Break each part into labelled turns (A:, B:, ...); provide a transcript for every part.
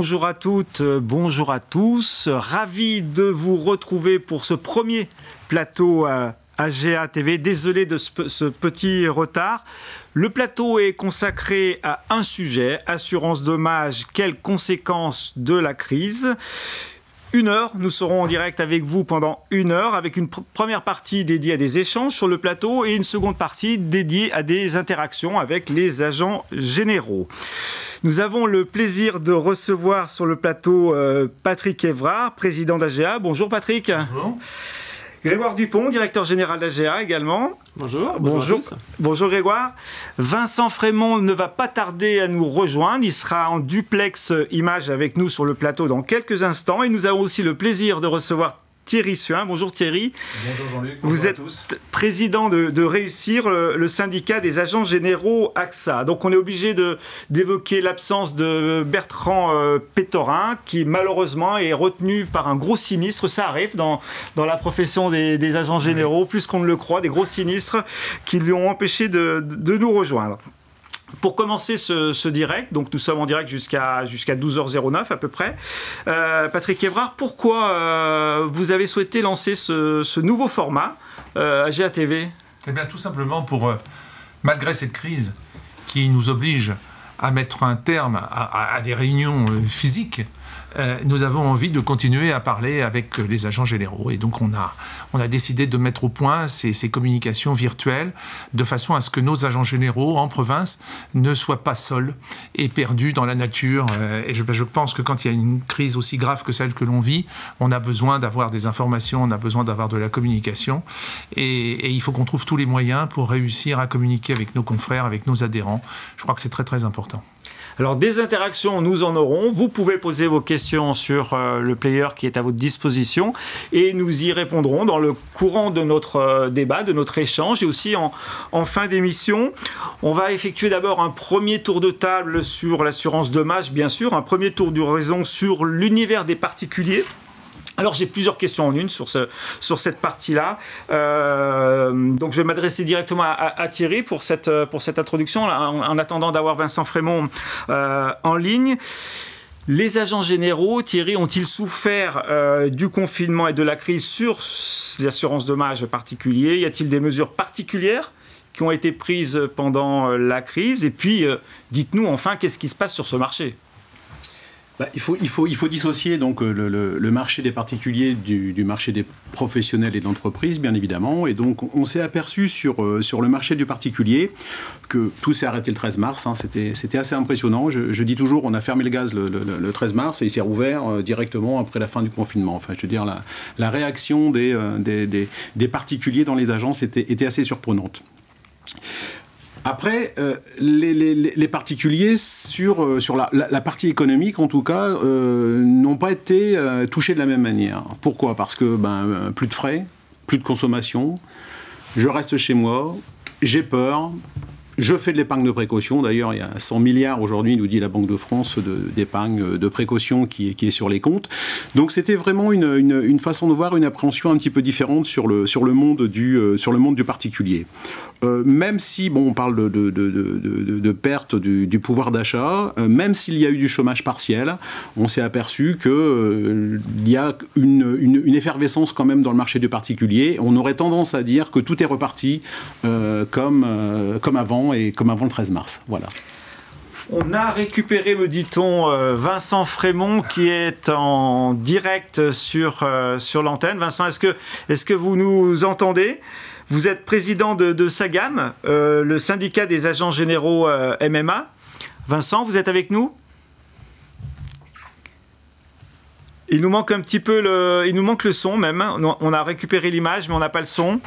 A: Bonjour à toutes, bonjour à tous. Ravi de vous retrouver pour ce premier plateau AGA TV. Désolé de ce petit retard. Le plateau est consacré à un sujet, assurance dommage, quelles conséquences de la crise. 1 heure, nous serons en direct avec vous pendant 1 heure, avec une première partie dédiée à des échanges sur le plateau et une seconde partie dédiée à des interactions avec les agents généraux. Nous avons le plaisir de recevoir sur le plateau Patrick Évrard, président d'AGA. Bonjour Patrick.
B: Bonjour.
A: Grégoire Dupont, directeur général d'AGA également.
B: Bonjour.
A: Bonjour. Bonjour Grégoire. Vincent Frémont ne va pas tarder à nous rejoindre. Il sera en duplex image avec nous sur le plateau dans quelques instants. Et nous avons aussi le plaisir de recevoir Thierry Suin. Bonjour Thierry.
C: Bonjour Jean-Luc. Bonjour
A: Vous
C: à
A: êtes
C: tous.
A: président de Réussir, le syndicat des agents généraux AXA. Donc on est obligé d'évoquer l'absence de Bertrand Pétorin, qui malheureusement est retenu par un gros sinistre. Ça arrive dans la profession des agents généraux, plus qu'on ne le croit, des gros sinistres qui lui ont empêché de nous rejoindre. Pour commencer ce direct, donc nous sommes en direct jusqu'à 12h09 à peu près. Patrick Évrard, pourquoi vous avez souhaité lancer ce nouveau format AGA TV ?
B: Eh bien, tout simplement pour, malgré cette crise qui nous oblige à mettre un terme à des réunions physiques, nous avons envie de continuer à parler avec les agents généraux. Et donc, on a décidé de mettre au point ces communications virtuelles de façon à ce que nos agents généraux en province ne soient pas seuls et perdus dans la nature. Et je pense que quand il y a une crise aussi grave que celle que l'on vit, on a besoin d'avoir des informations, on a besoin d'avoir de la communication. Et il faut qu'on trouve tous les moyens pour réussir à communiquer avec nos confrères, avec nos adhérents. Je crois que c'est très, très important.
A: Alors, des interactions, nous en aurons. Vous pouvez poser vos questions sur le player qui est à votre disposition et nous y répondrons dans le courant de notre débat, de notre échange et aussi en fin d'émission. On va effectuer d'abord un premier tour de table sur l'assurance dommage, bien sûr, un premier tour d'horizon sur l'univers des particuliers. Alors j'ai plusieurs questions en une sur cette partie-là. Donc je vais m'adresser directement à Thierry pour cette introduction, en attendant d'avoir Vincent Frémont en ligne. Les agents généraux, Thierry, ont-ils souffert du confinement et de la crise sur l'assurance dommage particulier ? Y a-t-il des mesures particulières qui ont été prises pendant la crise ? Et puis, dites-nous enfin, qu'est-ce qui se passe sur ce marché ?
C: Il faut dissocier donc le marché des particuliers du marché des professionnels et d'entreprises, bien évidemment. Et donc, on s'est aperçu sur le marché du particulier que tout s'est arrêté le 13 mars. Hein. C'était assez impressionnant. Je dis toujours, on a fermé le gaz le 13 mars et il s'est rouvert directement après la fin du confinement. Enfin, je veux dire, la réaction des particuliers dans les agences était assez surprenante. Après, les particuliers, sur la partie économique, en tout cas, n'ont pas été touchés de la même manière. Pourquoi ? Parce que plus de frais, plus de consommation, je reste chez moi, j'ai peur, je fais de l'épargne de précaution. D'ailleurs, il y a 100 milliards aujourd'hui, nous dit la Banque de France, d'épargne de précaution qui est sur les comptes. Donc c'était vraiment une façon de voir, une appréhension un petit peu différente sur le monde du particulier. Même si, on parle de perte du pouvoir d'achat, même s'il y a eu du chômage partiel, on s'est aperçu qu'il y a une effervescence quand même dans le marché du particulier. On aurait tendance à dire que tout est reparti comme avant et comme avant le 13 mars. Voilà.
A: On a récupéré, me dit-on, Vincent Frémont qui est en direct sur l'antenne. Vincent, est-ce que vous nous entendez ? Vous êtes président de SAGAM, le syndicat des agents généraux MMA. Vincent, vous êtes avec nous ? Il nous manque un petit peu il nous manque le son même. On a récupéré l'image, mais on n'a pas le son.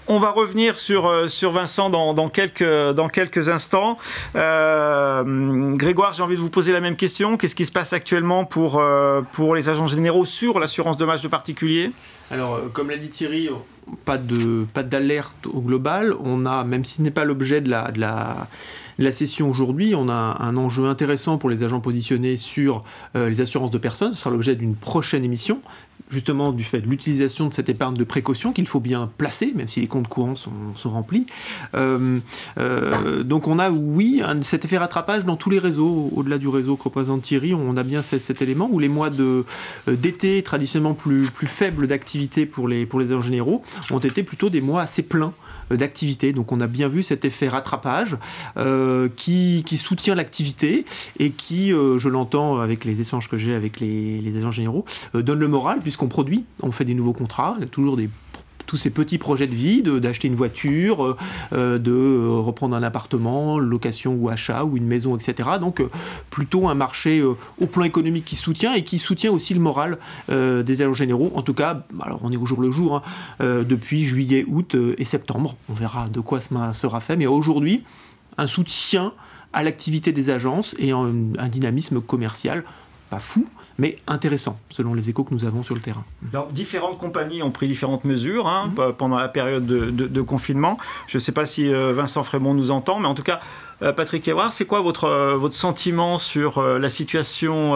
A: On va revenir sur Vincent dans quelques instants. Grégoire, j'ai envie de vous poser la même question. Qu'est-ce qui se passe actuellement pour les agents généraux sur l'assurance dommage de particuliers ?
D: Alors, comme l'a dit Thierry, pas d'alerte au global. On a, même si ce n'est pas l'objet de la session aujourd'hui, on a un enjeu intéressant pour les agents positionnés sur les assurances de personnes. Ce sera l'objet d'une prochaine émission. justement du fait de l'utilisation de cette épargne de précaution qu'il faut bien placer, même si les comptes courants sont remplis. Donc on a, oui, cet effet rattrapage dans tous les réseaux, au-delà du réseau que représente Thierry, on a bien cet élément où les mois d'été traditionnellement plus faibles d'activité pour les agents généraux ont été plutôt des mois assez pleins d'activité. Donc on a bien vu cet effet rattrapage qui soutient l'activité et qui, je l'entends avec les échanges que j'ai avec les agents généraux, donne le moral puisqu'on produit, on fait des nouveaux contrats, il y a toujours tous ces petits projets de vie, d'acheter une voiture, de reprendre un appartement, location ou achat, ou une maison, etc. Donc plutôt un marché au plan économique qui soutient et qui soutient aussi le moral des agents généraux. En tout cas, alors on est au jour le jour, depuis juillet, août et septembre. On verra de quoi ça sera fait. Mais aujourd'hui, un soutien à l'activité des agences et un dynamisme commercial pas fou, mais intéressant, selon les échos que nous avons sur le terrain.
A: Alors, différentes compagnies ont pris différentes mesures pendant la période de confinement. Je ne sais pas si Vincent Frémont nous entend, mais en tout cas, Patrick Hébrard, c'est quoi votre sentiment sur la situation,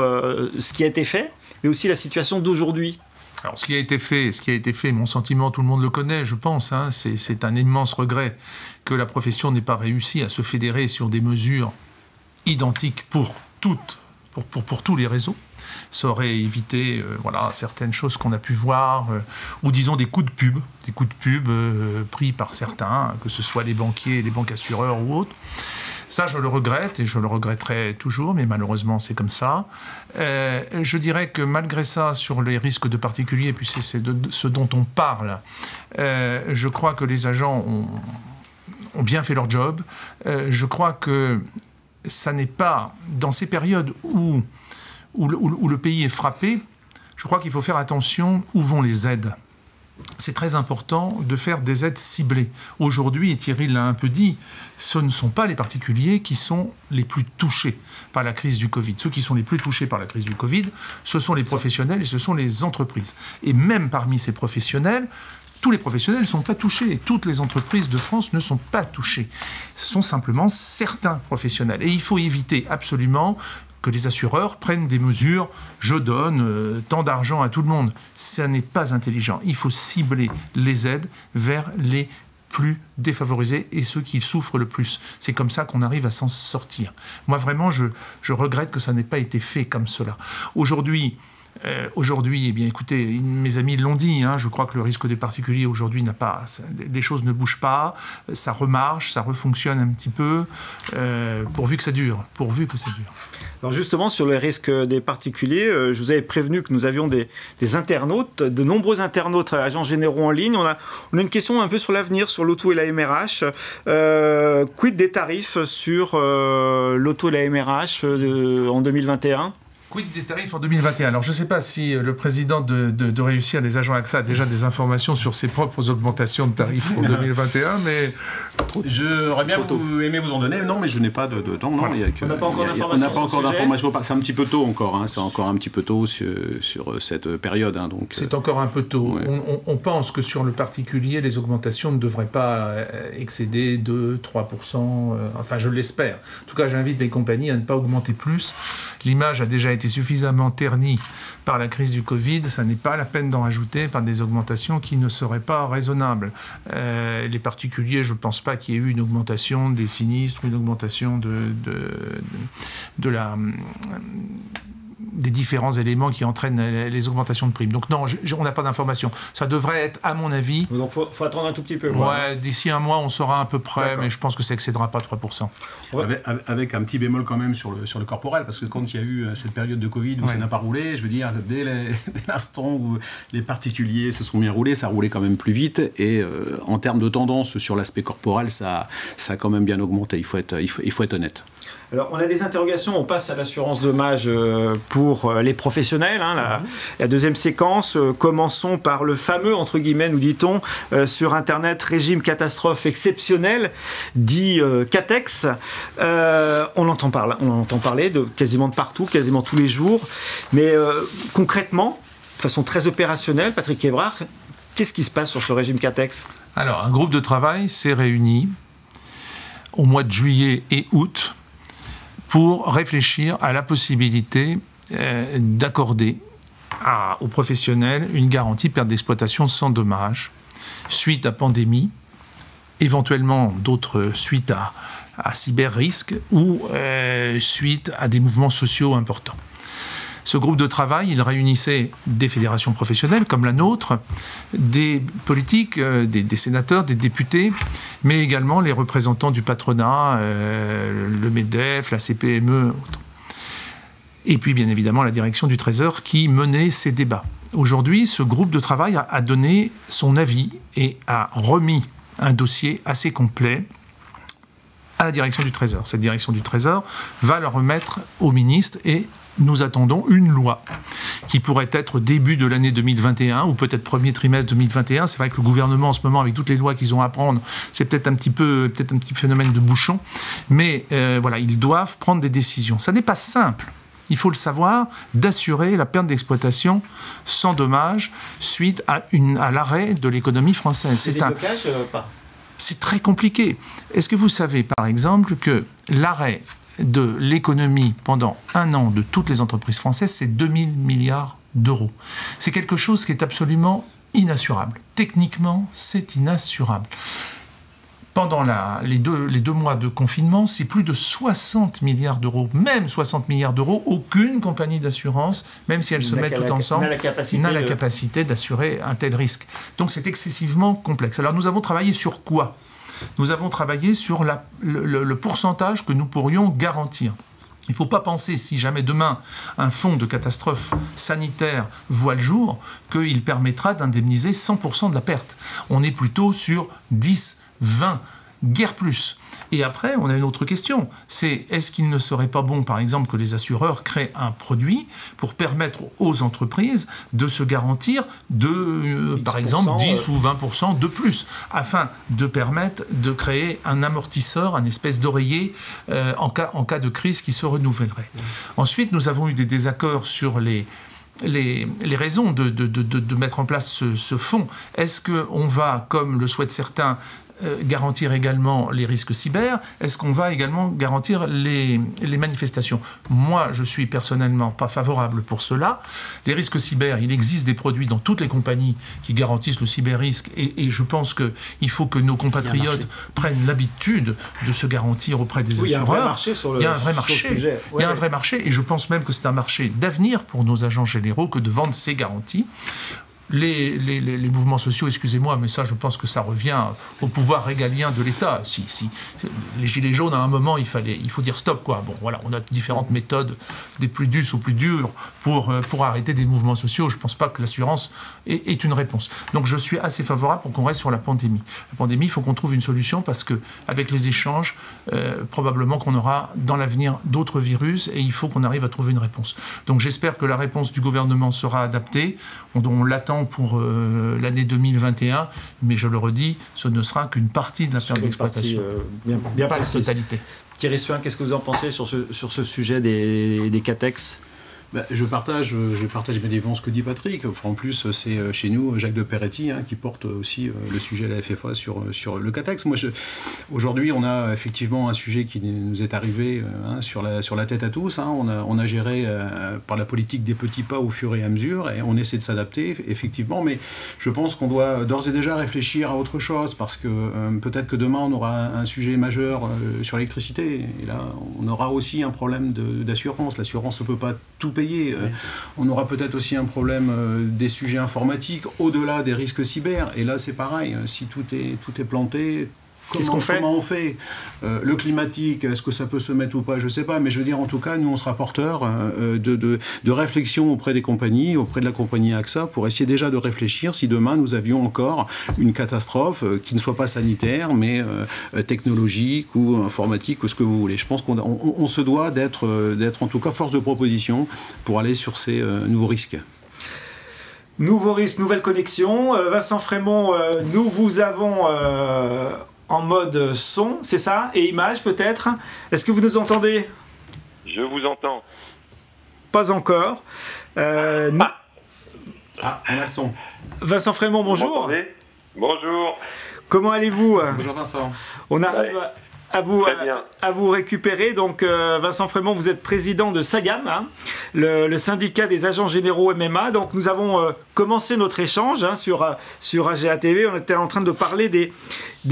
A: ce qui a été fait, mais aussi la situation d'aujourd'hui ?
B: Alors, ce qui a été fait, mon sentiment, tout le monde le connaît, je pense, c'est un immense regret que la profession n'ait pas réussi à se fédérer sur des mesures identiques pour tous les réseaux. Ça aurait évité certaines choses qu'on a pu voir, ou disons des coups de pub pris par certains, que ce soit les banquiers, les banques assureurs ou autres. Ça, je le regrette et je le regretterai toujours, mais malheureusement, c'est comme ça. Je dirais que malgré ça, sur les risques de particuliers, puis c'est de ce dont on parle, je crois que les agents ont bien fait leur job. Je crois que ça n'est pas, dans ces périodes où le pays est frappé, je crois qu'il faut faire attention où vont les aides. C'est très important de faire des aides ciblées. Aujourd'hui, et Thierry l'a un peu dit, ce ne sont pas les particuliers qui sont les plus touchés par la crise du Covid. Ceux qui sont les plus touchés par la crise du Covid, ce sont les professionnels et ce sont les entreprises. Et même parmi ces professionnels, tous les professionnels ne sont pas touchés. Toutes les entreprises de France ne sont pas touchées. Ce sont simplement certains professionnels. Et il faut éviter absolument que les assureurs prennent des mesures « je donne tant d'argent à tout le monde ». Ça n'est pas intelligent. Il faut cibler les aides vers les plus défavorisés et ceux qui souffrent le plus. C'est comme ça qu'on arrive à s'en sortir. Moi, vraiment, je regrette que ça n'ait pas été fait comme cela. Aujourd'hui, eh bien, écoutez, mes amis l'ont dit, je crois que le risque des particuliers aujourd'hui les choses ne bougent pas, ça remarche, ça refonctionne un petit peu, pourvu que ça dure.
A: Alors justement, sur le risque des particuliers, je vous avais prévenu que nous avions des internautes, de nombreux internautes agents généraux en ligne. On a une question un peu sur l'avenir, sur l'auto et la MRH. Quid des tarifs sur l'auto et la MRH en 2021 ?
B: Quid des tarifs en 2021 ? Alors, je ne sais pas si le président de Réussir les agents AXA a déjà des informations sur ses propres augmentations de tarifs pour 2021, mais...
C: J'aurais bien aimé vous en donner, non, mais je n'ai pas de temps. Non,
A: on n'a pas encore
C: d'informations. C'est un petit peu tôt encore, c'est encore un petit peu tôt sur cette période. Donc,
B: c'est encore un peu tôt.
C: Ouais.
B: On pense que sur le particulier, les augmentations ne devraient pas excéder 2-3%, enfin je l'espère. En tout cas, j'invite les compagnies à ne pas augmenter plus. L'image a déjà été suffisamment ternie par la crise du Covid, ça n'est pas la peine d'en rajouter par des augmentations qui ne seraient pas raisonnables. Les particuliers, je ne pense pas qu'il y ait eu une augmentation des sinistres, une augmentation des différents éléments qui entraînent les augmentations de primes. Donc non, on n'a pas d'informations. Ça devrait être, à mon avis...
A: Donc il faut attendre un tout petit peu.
B: Ouais, d'ici un mois, on saura à peu près, mais je pense que ça n'excédera pas 3%.
C: Avec un petit bémol quand même sur le corporel, parce que quand il y a eu cette période de Covid où ça n'a pas roulé, je veux dire, dès l'instant où les particuliers se sont bien roulés, ça roulait quand même plus vite, et en termes de tendance sur l'aspect corporel, ça a quand même bien augmenté, il faut être honnête.
A: Alors, on a des interrogations, on passe à l'assurance dommage pour les professionnels. La deuxième séquence, commençons par le fameux, entre guillemets, nous dit-on, sur Internet, régime catastrophe exceptionnel, dit CATEX. On entend parler quasiment de partout, quasiment tous les jours. Mais concrètement, de façon très opérationnelle, Patrick Hébrard, qu'est-ce qui se passe sur ce régime CATEX ?
B: Alors, un groupe de travail s'est réuni au mois de juillet et août pour réfléchir à la possibilité d'accorder aux professionnels une garantie perte d'exploitation sans dommage suite à pandémie, éventuellement d'autres suite à cyber-risque ou suite à des mouvements sociaux importants. Ce groupe de travail, il réunissait des fédérations professionnelles comme la nôtre, des politiques, des sénateurs, des députés, mais également les représentants du patronat, le MEDEF, la CPME, autres. Et puis bien évidemment la direction du Trésor qui menait ces débats. Aujourd'hui, ce groupe de travail a donné son avis et a remis un dossier assez complet à la direction du Trésor. Cette direction du Trésor va le remettre au ministre et nous attendons une loi qui pourrait être début de l'année 2021 ou peut-être premier trimestre 2021. C'est vrai que le gouvernement en ce moment, avec toutes les lois qu'ils ont à prendre, c'est peut-être un petit phénomène de bouchon. Mais voilà, ils doivent prendre des décisions. Ça n'est pas simple. Il faut le savoir, d'assurer la perte d'exploitation sans dommage suite à l'arrêt de l'économie française.
A: C'est des blocages
B: C'est très compliqué. Est-ce que vous savez, par exemple, que l'arrêt de l'économie pendant un an de toutes les entreprises françaises, c'est 2000 milliards d'euros. C'est quelque chose qui est absolument inassurable. Techniquement, c'est inassurable. Pendant les deux mois de confinement, c'est plus de 60 milliards d'euros. Même 60 milliards d'euros, aucune compagnie d'assurance, même si elles se mettent toutes ensemble, n'a la capacité d'assurer un tel risque. Donc c'est excessivement complexe. Alors nous avons travaillé sur quoi ? Nous avons travaillé sur le pourcentage que nous pourrions garantir. Il ne faut pas penser, si jamais demain un fonds de catastrophe sanitaire voit le jour, qu'il permettra d'indemniser 100% de la perte. On est plutôt sur 10, 20, guère plus. Et après, on a une autre question, c'est est-ce qu'il ne serait pas bon, par exemple, que les assureurs créent un produit pour permettre aux entreprises de se garantir de, par exemple, 10 ou 20% de plus, afin de permettre de créer un amortisseur, un espèce d'oreiller en cas de crise qui se renouvellerait. Ensuite, nous avons eu des désaccords sur les raisons de mettre en place ce fonds. Est-ce qu'on va, comme le souhaitent certains, garantir également les risques cyber? Est-ce qu'on va également garantir les manifestations? Moi, je suis personnellement pas favorable pour cela. Les risques cyber, il existe des produits dans toutes les compagnies qui garantissent le cyber-risque et je pense qu'il faut que nos compatriotes prennent l'habitude de se garantir auprès des assureurs. Il y a un vrai marché sur le sujet. Il y a un vrai marché et je pense même que c'est un marché d'avenir pour nos agents généraux que de vendre ces garanties. Les mouvements sociaux, excusez-moi, mais ça, je pense que ça revient au pouvoir régalien de l'État. Si les gilets jaunes, à un moment, il faut dire stop, quoi. Bon, voilà, on a différentes méthodes, des plus douces ou plus dures, pour arrêter des mouvements sociaux. Je ne pense pas que l'assurance est une réponse. Donc, je suis assez favorable pour qu'on reste sur la pandémie. La pandémie, il faut qu'on trouve une solution parce que, avec les échanges, probablement qu'on aura dans l'avenir d'autres virus et il faut qu'on arrive à trouver une réponse. Donc, j'espère que la réponse du gouvernement sera adaptée. On l'attend pour l'année 2021, mais je le redis, ce ne sera qu'une partie de la perte d'exploitation.
A: Bien
B: pas la totalité.
A: Thierry Suin, qu'est-ce que vous en pensez sur ce sujet des CATEX ?
C: Je partage évidemment ce que dit Patrick. En plus, c'est chez nous Jacques de Peretti qui porte aussi le sujet à la FFA sur le CATEX. Aujourd'hui, on a effectivement un sujet qui nous est arrivé sur la tête à tous. On a géré par la politique des petits pas au fur et à mesure et on essaie de s'adapter, effectivement. Mais je pense qu'on doit d'ores et déjà réfléchir à autre chose parce que peut-être que demain, on aura un sujet majeur sur l'électricité. Et là, on aura aussi un problème d'assurance. L'assurance ne peut pas tout payer. On aura peut-être aussi un problème des sujets informatiques au-delà des risques cyber. Et là, c'est pareil. Si tout est planté, comment on fait le climatique, est-ce que ça peut se mettre ou pas? Je ne sais pas. Mais je veux dire, en tout cas, nous, on sera porteurs de réflexion auprès des compagnies, auprès de la compagnie AXA, pour essayer déjà de réfléchir si demain, nous avions encore une catastrophe qui ne soit pas sanitaire, mais technologique ou informatique ou ce que vous voulez. Je pense qu'on se doit d'être en tout cas force de proposition pour aller sur ces nouveaux risques.
A: Nouveaux risques, nouvelle connexion. Vincent Frémont, nous vous avons en mode son, c'est ça? Et image peut-être? Est-ce que vous nous entendez?
E: Je vous entends.
A: Pas encore.
C: On a le son.
A: Vincent Frémont, bonjour.
E: Bonjour.
A: Comment allez-vous?
C: Bonjour Vincent.
A: On arrive à vous récupérer. Donc, Vincent Frémont, vous êtes président de SAGAM, hein, le syndicat des agents généraux MMA. Donc, nous avons commencé notre échange hein, sur AGA TV. On était en train de parler des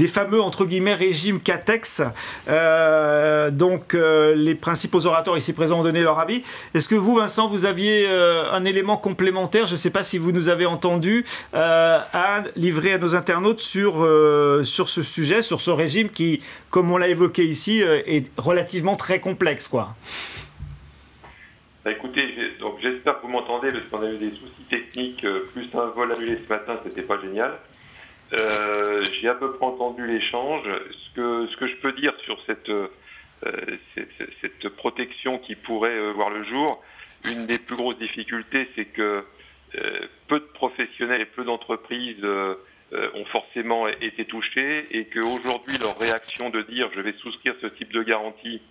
A: fameux, entre guillemets, régimes CATEX. Les principaux orateurs ici présents ont donné leur avis. Est-ce que vous, Vincent, vous aviez un élément complémentaire, je ne sais pas si vous nous avez entendu, à livrer à nos internautes sur ce sujet, sur ce régime qui, comme on l'a évoqué ici, est relativement très complexe, quoi.
E: Écoutez, donc j'espère que vous m'entendez, parce qu'on a eu des soucis techniques, plus un vol annulé ce matin, c'était pas génial. J'ai à peu près entendu l'échange. Ce que je peux dire sur cette protection qui pourrait voir le jour, une des plus grosses difficultés, c'est que peu de professionnels et peu d'entreprises ont forcément été touchés, et qu'aujourd'hui leur réaction de dire je vais souscrire ce type de garantie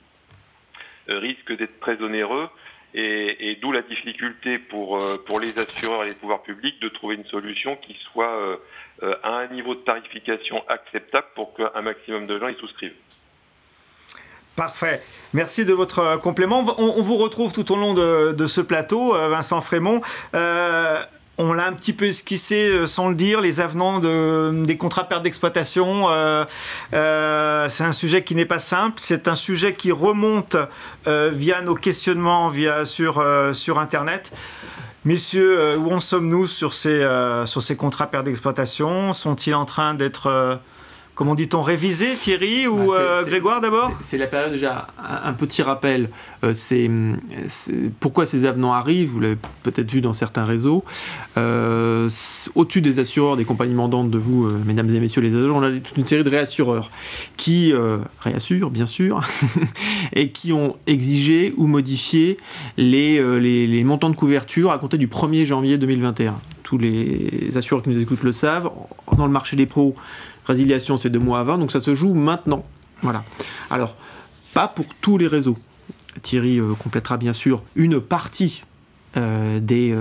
E: risque d'être très onéreux, et d'où la difficulté pour les assureurs et les pouvoirs publics de trouver une solution qui soit à un niveau de tarification acceptable pour qu'un maximum de gens y souscrivent.
A: Parfait. Merci de votre complément. On vous retrouve tout au long de ce plateau, Vincent Frémont. On l'a un petit peu esquissé sans le dire, les avenants des contrats perte d'exploitation. C'est un sujet qui n'est pas simple. C'est un sujet qui remonte via nos questionnements sur Internet. Messieurs, où en sommes-nous sur ces contrats perte d'exploitation? Sont-ils en train d'être... comment dit-on, révisé, Thierry ou Grégoire d'abord? C'est
D: la période déjà, un petit rappel, pourquoi ces avenants arrivent, vous l'avez peut-être vu dans certains réseaux, au-dessus des assureurs, des compagnies mandantes de vous, mesdames et messieurs les agents, on a toute une série de réassureurs qui réassurent, bien sûr, et qui ont exigé ou modifié les montants de couverture à compter du 1er janvier 2021. Tous les assureurs qui nous écoutent le savent, dans le marché des pros, résiliation, c'est 2 mois avant, donc ça se joue maintenant. Voilà. Alors, pas pour tous les réseaux. Thierry complétera bien sûr une partie des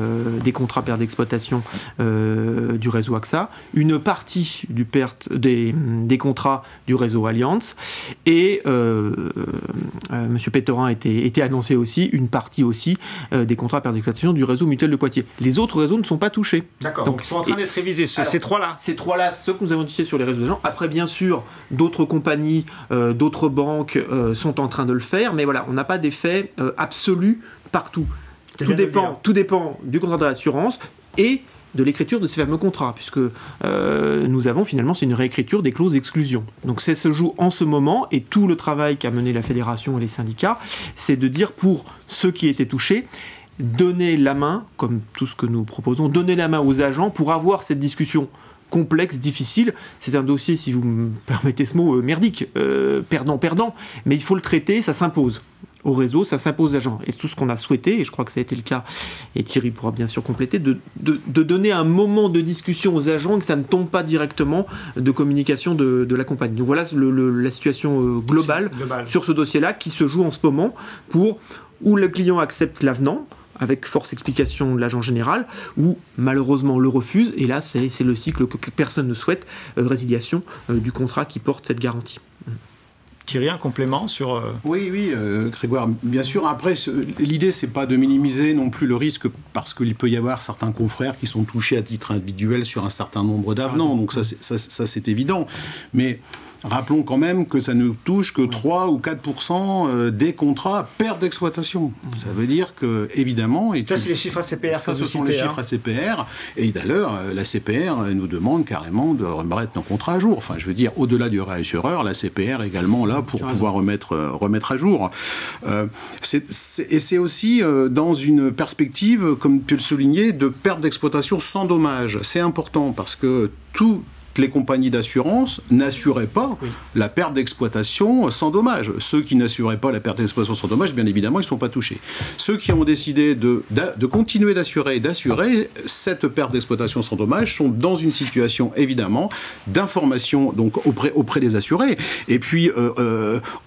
D: contrats perte d'exploitation du réseau AXA, une partie des contrats du réseau Allianz, et M. Péterin était annoncé aussi une partie aussi des contrats perte d'exploitation du réseau Mutuel de Poitiers. Les autres réseaux ne sont pas touchés.
A: D'accord, donc ils sont en train d'être révisés, ces trois-là.
D: Ces trois-là, ceux que nous avons identifiés sur les réseaux d'agents. Après, bien sûr, d'autres compagnies, d'autres banques sont en train de le faire, mais voilà, on n'a pas d'effet absolu partout. Tout dépend du contrat de l'assurance et de l'écriture de ces fameux contrats, puisque nous avons finalement, c'est une réécriture des clauses d'exclusion. Donc ça se joue en ce moment, et tout le travail qu'a mené la fédération et les syndicats, c'est de dire pour ceux qui étaient touchés, donner la main, comme tout ce que nous proposons, donner la main aux agents pour avoir cette discussion complexe, difficile. C'est un dossier, si vous me permettez ce mot, merdique, perdant-perdant, mais il faut le traiter, ça s'impose au réseau, ça s'impose aux agents. Et tout ce qu'on a souhaité, et je crois que ça a été le cas, et Thierry pourra bien sûr compléter, de donner un moment de discussion aux agents, que ça ne tombe pas directement de communication de la compagnie. Donc voilà la situation globale sur ce dossier-là qui se joue en ce moment, où le client accepte l'avenant, avec force explication de l'agent général, ou malheureusement le refuse, et là c'est le cycle que personne ne souhaite, résiliation du contrat qui porte cette garantie.
A: Thierry, un complément sur...
C: Oui, Grégoire, bien sûr. Après, l'idée, c'est pas de minimiser non plus le risque, parce qu'il peut y avoir certains confrères qui sont touchés à titre individuel sur un certain nombre d'avenants, donc ça c'est évident. Mais rappelons quand même que ça ne touche que 3 ou 4% des contrats perte d'exploitation. Ça veut dire que, évidemment...
A: Ça, c'est les chiffres ACPR.
C: Ça, ce sont les chiffres ACPR. Et d'ailleurs, la CPR nous demande carrément de remettre nos contrats à jour. Enfin, je veux dire, au-delà du réassureur, la CPR également là pour pouvoir remettre à jour. Et c'est aussi dans une perspective, comme tu le soulignais, de perte d'exploitation sans dommage. C'est important parce que les compagnies d'assurance n'assuraient pas la perte d'exploitation sans dommage. Ceux qui n'assuraient pas la perte d'exploitation sans dommage, bien évidemment, ils ne sont pas touchés. Ceux qui ont décidé de continuer d'assurer cette perte d'exploitation sans dommage sont dans une situation, évidemment, d'information donc auprès des assurés. Et puis,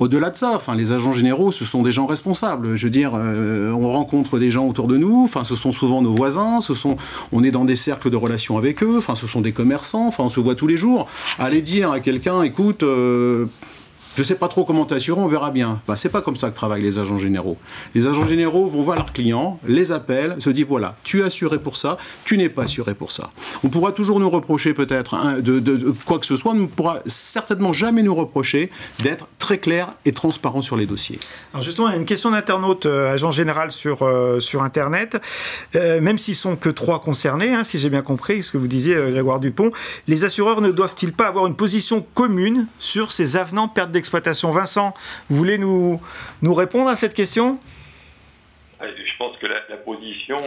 C: au-delà de ça, les agents généraux, ce sont des gens responsables. Je veux dire, on rencontre des gens autour de nous, ce sont souvent nos voisins, on est dans des cercles de relations avec eux, ce sont des commerçants, on se voit tous les jours. Aller dire à quelqu'un, écoute, je ne sais pas trop comment t'assurer, on verra bien. Ben, c'est pas comme ça que travaillent les agents généraux. Les agents généraux vont voir leurs clients, les appellent, se disent voilà, tu es assuré pour ça, tu n'es pas assuré pour ça. On pourra toujours nous reprocher peut-être de quoi que ce soit, on ne pourra certainement jamais nous reprocher d'être très clair et transparent sur les dossiers.
A: Alors justement, il y a une question d'internaute, agent général sur Internet. Même s'ils sont que 3 concernés, hein, si j'ai bien compris ce que vous disiez, Grégoire Dupont, les assureurs ne doivent-ils pas avoir une position commune sur ces avenants perte d'exploitation? Vincent, vous voulez nous répondre à cette question?
E: Je pense que la position,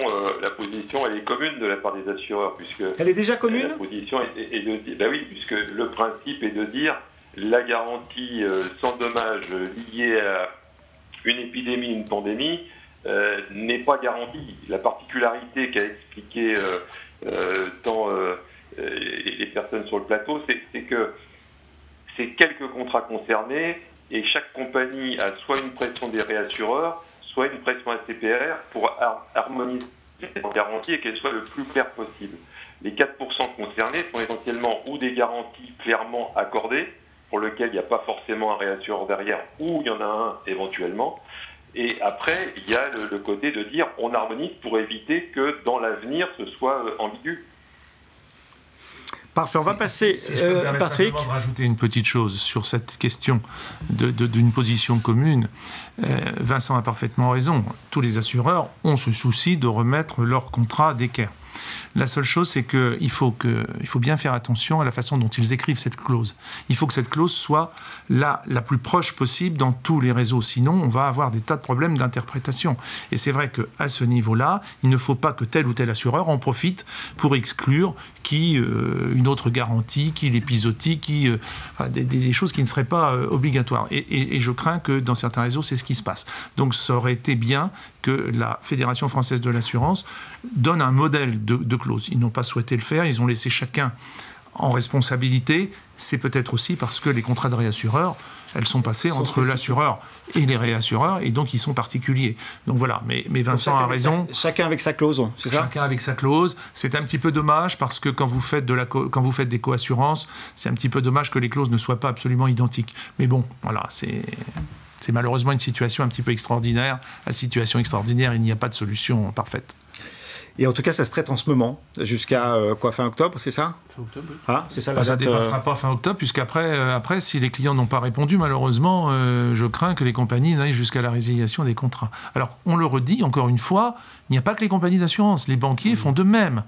E: elle est commune de la part des assureurs, puisque
A: elle est déjà commune.
E: La position est de dire, oui, puisque le principe est de dire la garantie sans dommage liée à une épidémie, une pandémie, n'est pas garantie. La particularité qu'a expliqué tant les personnes sur le plateau, c'est que c'est quelques contrats concernés et chaque compagnie a soit une pression des réassureurs, soit une pression ACPR pour harmoniser cette garantie et qu'elle soit le plus claire possible. Les 4% concernés sont essentiellement ou des garanties clairement accordées, pour lesquelles il n'y a pas forcément un réassureur derrière, ou il y en a un éventuellement. Et après, il y a le côté de dire on harmonise pour éviter que dans l'avenir ce soit ambigu.
A: Parfait, on va passer,
B: si je peux me permettre
A: Patrick.
B: simplement de rajouter une petite chose sur cette question d'une position commune. Vincent a parfaitement raison. Tous les assureurs ont ce souci de remettre leur contrat d'équerre. La seule chose, c'est qu'il faut bien faire attention à la façon dont ils écrivent cette clause. Il faut que cette clause soit la plus proche possible dans tous les réseaux. Sinon, on va avoir des tas de problèmes d'interprétation. Et c'est vrai qu'à ce niveau-là, il ne faut pas que tel ou tel assureur en profite pour exclure une autre garantie, l'épisodie, des choses qui ne seraient pas obligatoires. Et je crains que dans certains réseaux, c'est ce qui se passe. Donc ça aurait été bien que la Fédération française de l'assurance donne un modèle de clause. Ils n'ont pas souhaité le faire, ils ont laissé chacun en responsabilité. C'est peut-être aussi parce que les contrats de réassureurs, elles sont passées entre l'assureur et les réassureurs, et donc ils sont particuliers. Donc voilà, mais Vincent a raison.
A: Chacun avec sa clause, c'est ça ?
B: Chacun avec sa clause. C'est un petit peu dommage parce que quand vous faites des coassurances, c'est un petit peu dommage que les clauses ne soient pas absolument identiques. Mais bon, voilà, c'est malheureusement une situation un petit peu extraordinaire. La situation extraordinaire, il n'y a pas de solution parfaite.
A: Et en tout cas, ça se traite en ce moment, jusqu'à fin octobre, c'est ça ? Fin octobre, oui. Ah, c'est ça,
B: ça ne dépassera pas fin octobre, puisqu'après, si les clients n'ont pas répondu, malheureusement, je crains que les compagnies n'aillent jusqu'à la résiliation des contrats. Alors, on le redit, encore une fois, il n'y a pas que les compagnies d'assurance. Les banquiers font de même.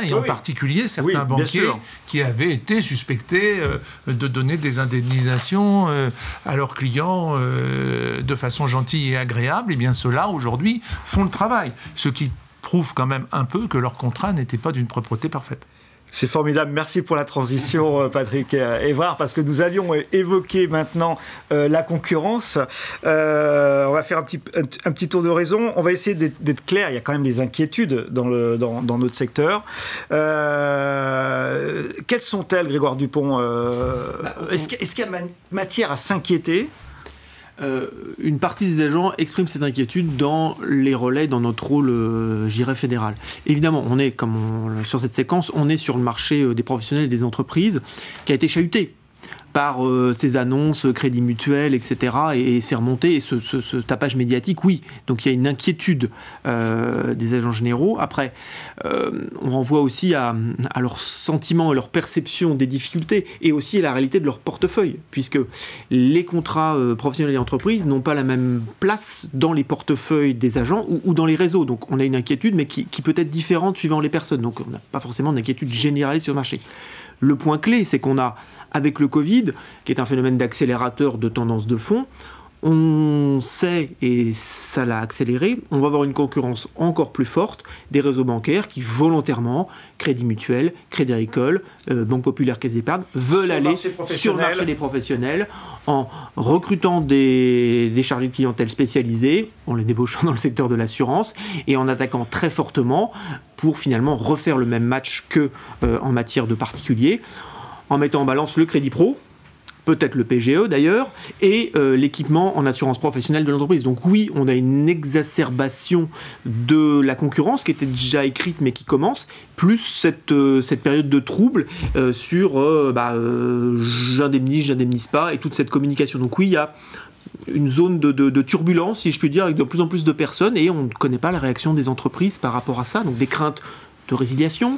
B: Et en particulier, certains banquiers qui avaient été suspectés de donner des indemnisations à leurs clients de façon gentille et agréable. Et bien, ceux-là, aujourd'hui, font le travail. Ce qui prouve quand même un peu que leur contrat n'était pas d'une propreté parfaite.
A: C'est formidable, merci pour la transition Patrick Évrard, parce que nous allions évoquer maintenant la concurrence. On va faire un petit tour de raison, on va essayer d'être clair, il y a quand même des inquiétudes dans notre secteur. Quelles sont-elles, Grégoire Dupont ? Est-ce qu'il y a matière à s'inquiéter ?
D: Une partie des agents expriment cette inquiétude dans les relais, dans notre rôle, je dirais, fédéral. Évidemment, sur cette séquence, on est sur le marché des professionnels et des entreprises qui a été chahuté par ces annonces, crédits mutuels, etc. Et c'est remonté, et ce tapage médiatique, oui. Donc il y a une inquiétude des agents généraux. Après, on renvoie aussi à leurs sentiments, à leur perception des difficultés, et aussi à la réalité de leur portefeuille, puisque les contrats professionnels et entreprises n'ont pas la même place dans les portefeuilles des agents ou dans les réseaux. Donc on a une inquiétude, mais qui peut être différente suivant les personnes. Donc on n'a pas forcément d'inquiétude généralisée sur le marché. Le point clé, c'est qu'on a, avec le Covid, qui est un phénomène d'accélérateur de tendance de fond, on sait, et ça l'a accéléré, on va avoir une concurrence encore plus forte des réseaux bancaires qui volontairement, Crédit Mutuel, Crédit Agricole, Banque Populaire, Caisse d'Épargne, veulent aller sur le marché des professionnels en recrutant des chargés de clientèle spécialisés, en les débauchant dans le secteur de l'assurance et en attaquant très fortement pour finalement refaire le même match que en matière de particuliers, en mettant en balance le crédit pro, peut-être le PGE d'ailleurs, et l'équipement en assurance professionnelle de l'entreprise. Donc oui, on a une exacerbation de la concurrence qui était déjà écrite mais qui commence, plus cette période de trouble sur j'indemnise pas, et toute cette communication. Donc oui, il y a une zone de turbulence, si je puis dire, avec de plus en plus de personnes, et on ne connaît pas la réaction des entreprises par rapport à ça, donc des craintes de résiliation.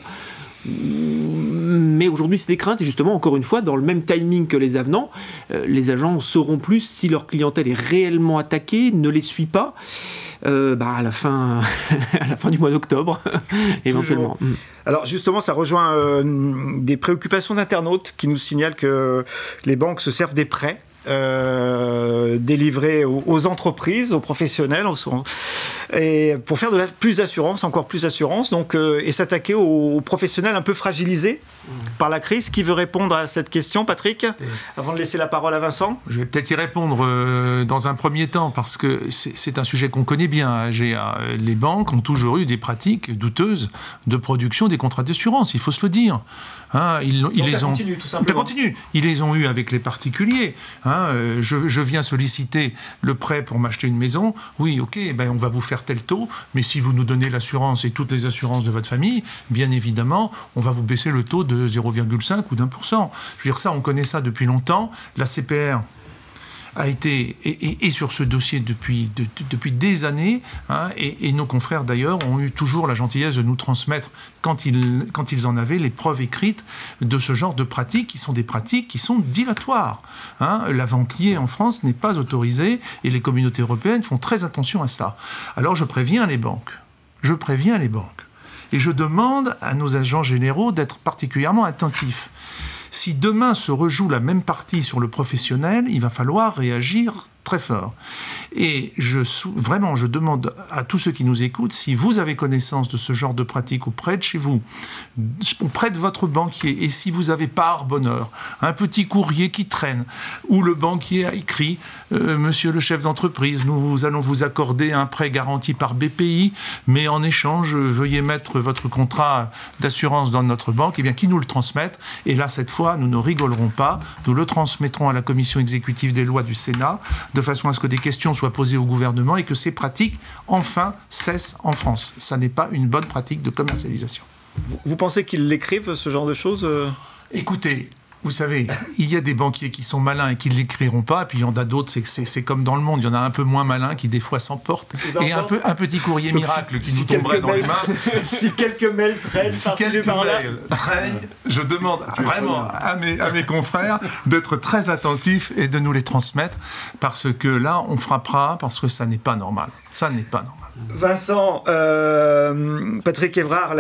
D: Mais aujourd'hui, c'est des craintes, et justement, encore une fois, dans le même timing que les avenants, les agents sauront plus si leur clientèle est réellement attaquée, ne les suit pas, à la fin du mois d'octobre, éventuellement.
A: Alors justement, ça rejoint des préoccupations d'internautes qui nous signalent que les banques se servent des prêts délivrés aux entreprises, aux professionnels, et pour faire encore plus d'assurance, donc et s'attaquer aux professionnels un peu fragilisés par la crise. Qui veut répondre à cette question, Patrick, avant de laisser la parole à Vincent?
B: Je vais peut-être y répondre dans un premier temps, parce que c'est un sujet qu'on connaît bien à GA. Les banques ont toujours eu des pratiques douteuses de production des contrats d'assurance, il faut se le dire. Ils
A: continue, tout simplement.
B: Ça continue. Ils les ont eus avec les particuliers. Je viens solliciter le prêt pour m'acheter une maison. Oui, ok, on va vous faire tel taux, mais si vous nous donnez l'assurance et toutes les assurances de votre famille, bien évidemment, on va vous baisser le taux de 0,5 ou d'1%. Je veux dire, ça, on connaît ça depuis longtemps. La CPR a été et sur ce dossier depuis des années, et nos confrères d'ailleurs ont eu toujours la gentillesse de nous transmettre, quand ils en avaient, les preuves écrites de ce genre de pratiques, qui sont des pratiques qui sont dilatoires. La vente liée en France n'est pas autorisée, et les communautés européennes font très attention à ça. Alors je préviens les banques. Et je demande à nos agents généraux d'être particulièrement attentifs. Si demain se rejoue la même partie sur le professionnel, il va falloir réagir très fort. Et vraiment, je demande à tous ceux qui nous écoutent, si vous avez connaissance de ce genre de pratique auprès de chez vous, auprès de votre banquier, et si vous avez par bonheur un petit courrier qui traîne, où le banquier a écrit « Monsieur le chef d'entreprise, nous allons vous accorder un prêt garanti par BPI, mais en échange, veuillez mettre votre contrat d'assurance dans notre banque », eh bien, qu'ils nous le transmettent. Et là, cette fois, nous ne rigolerons pas. Nous le transmettrons à la commission exécutive des lois du Sénat, de façon à ce que des questions soient posées au gouvernement et que ces pratiques, enfin, cessent en France. Ça n'est pas une bonne pratique de commercialisation.
A: Vous pensez qu'ils l'écrivent, ce genre de choses?
B: Écoutez, vous savez, il y a des banquiers qui sont malins et qui ne l'écriront pas, et puis il y en a d'autres, c'est comme dans le monde, il y en a un peu moins malins qui des fois s'emportent. Et un petit courrier miracle qui nous tomberait dans les mains.
A: Si quelques mails traînent,
B: je demande vraiment à mes confrères d'être très attentifs et de nous les transmettre, parce que là, on frappera, parce que ça n'est pas normal. Ça n'est pas normal.
A: Vincent, Patrick Evrard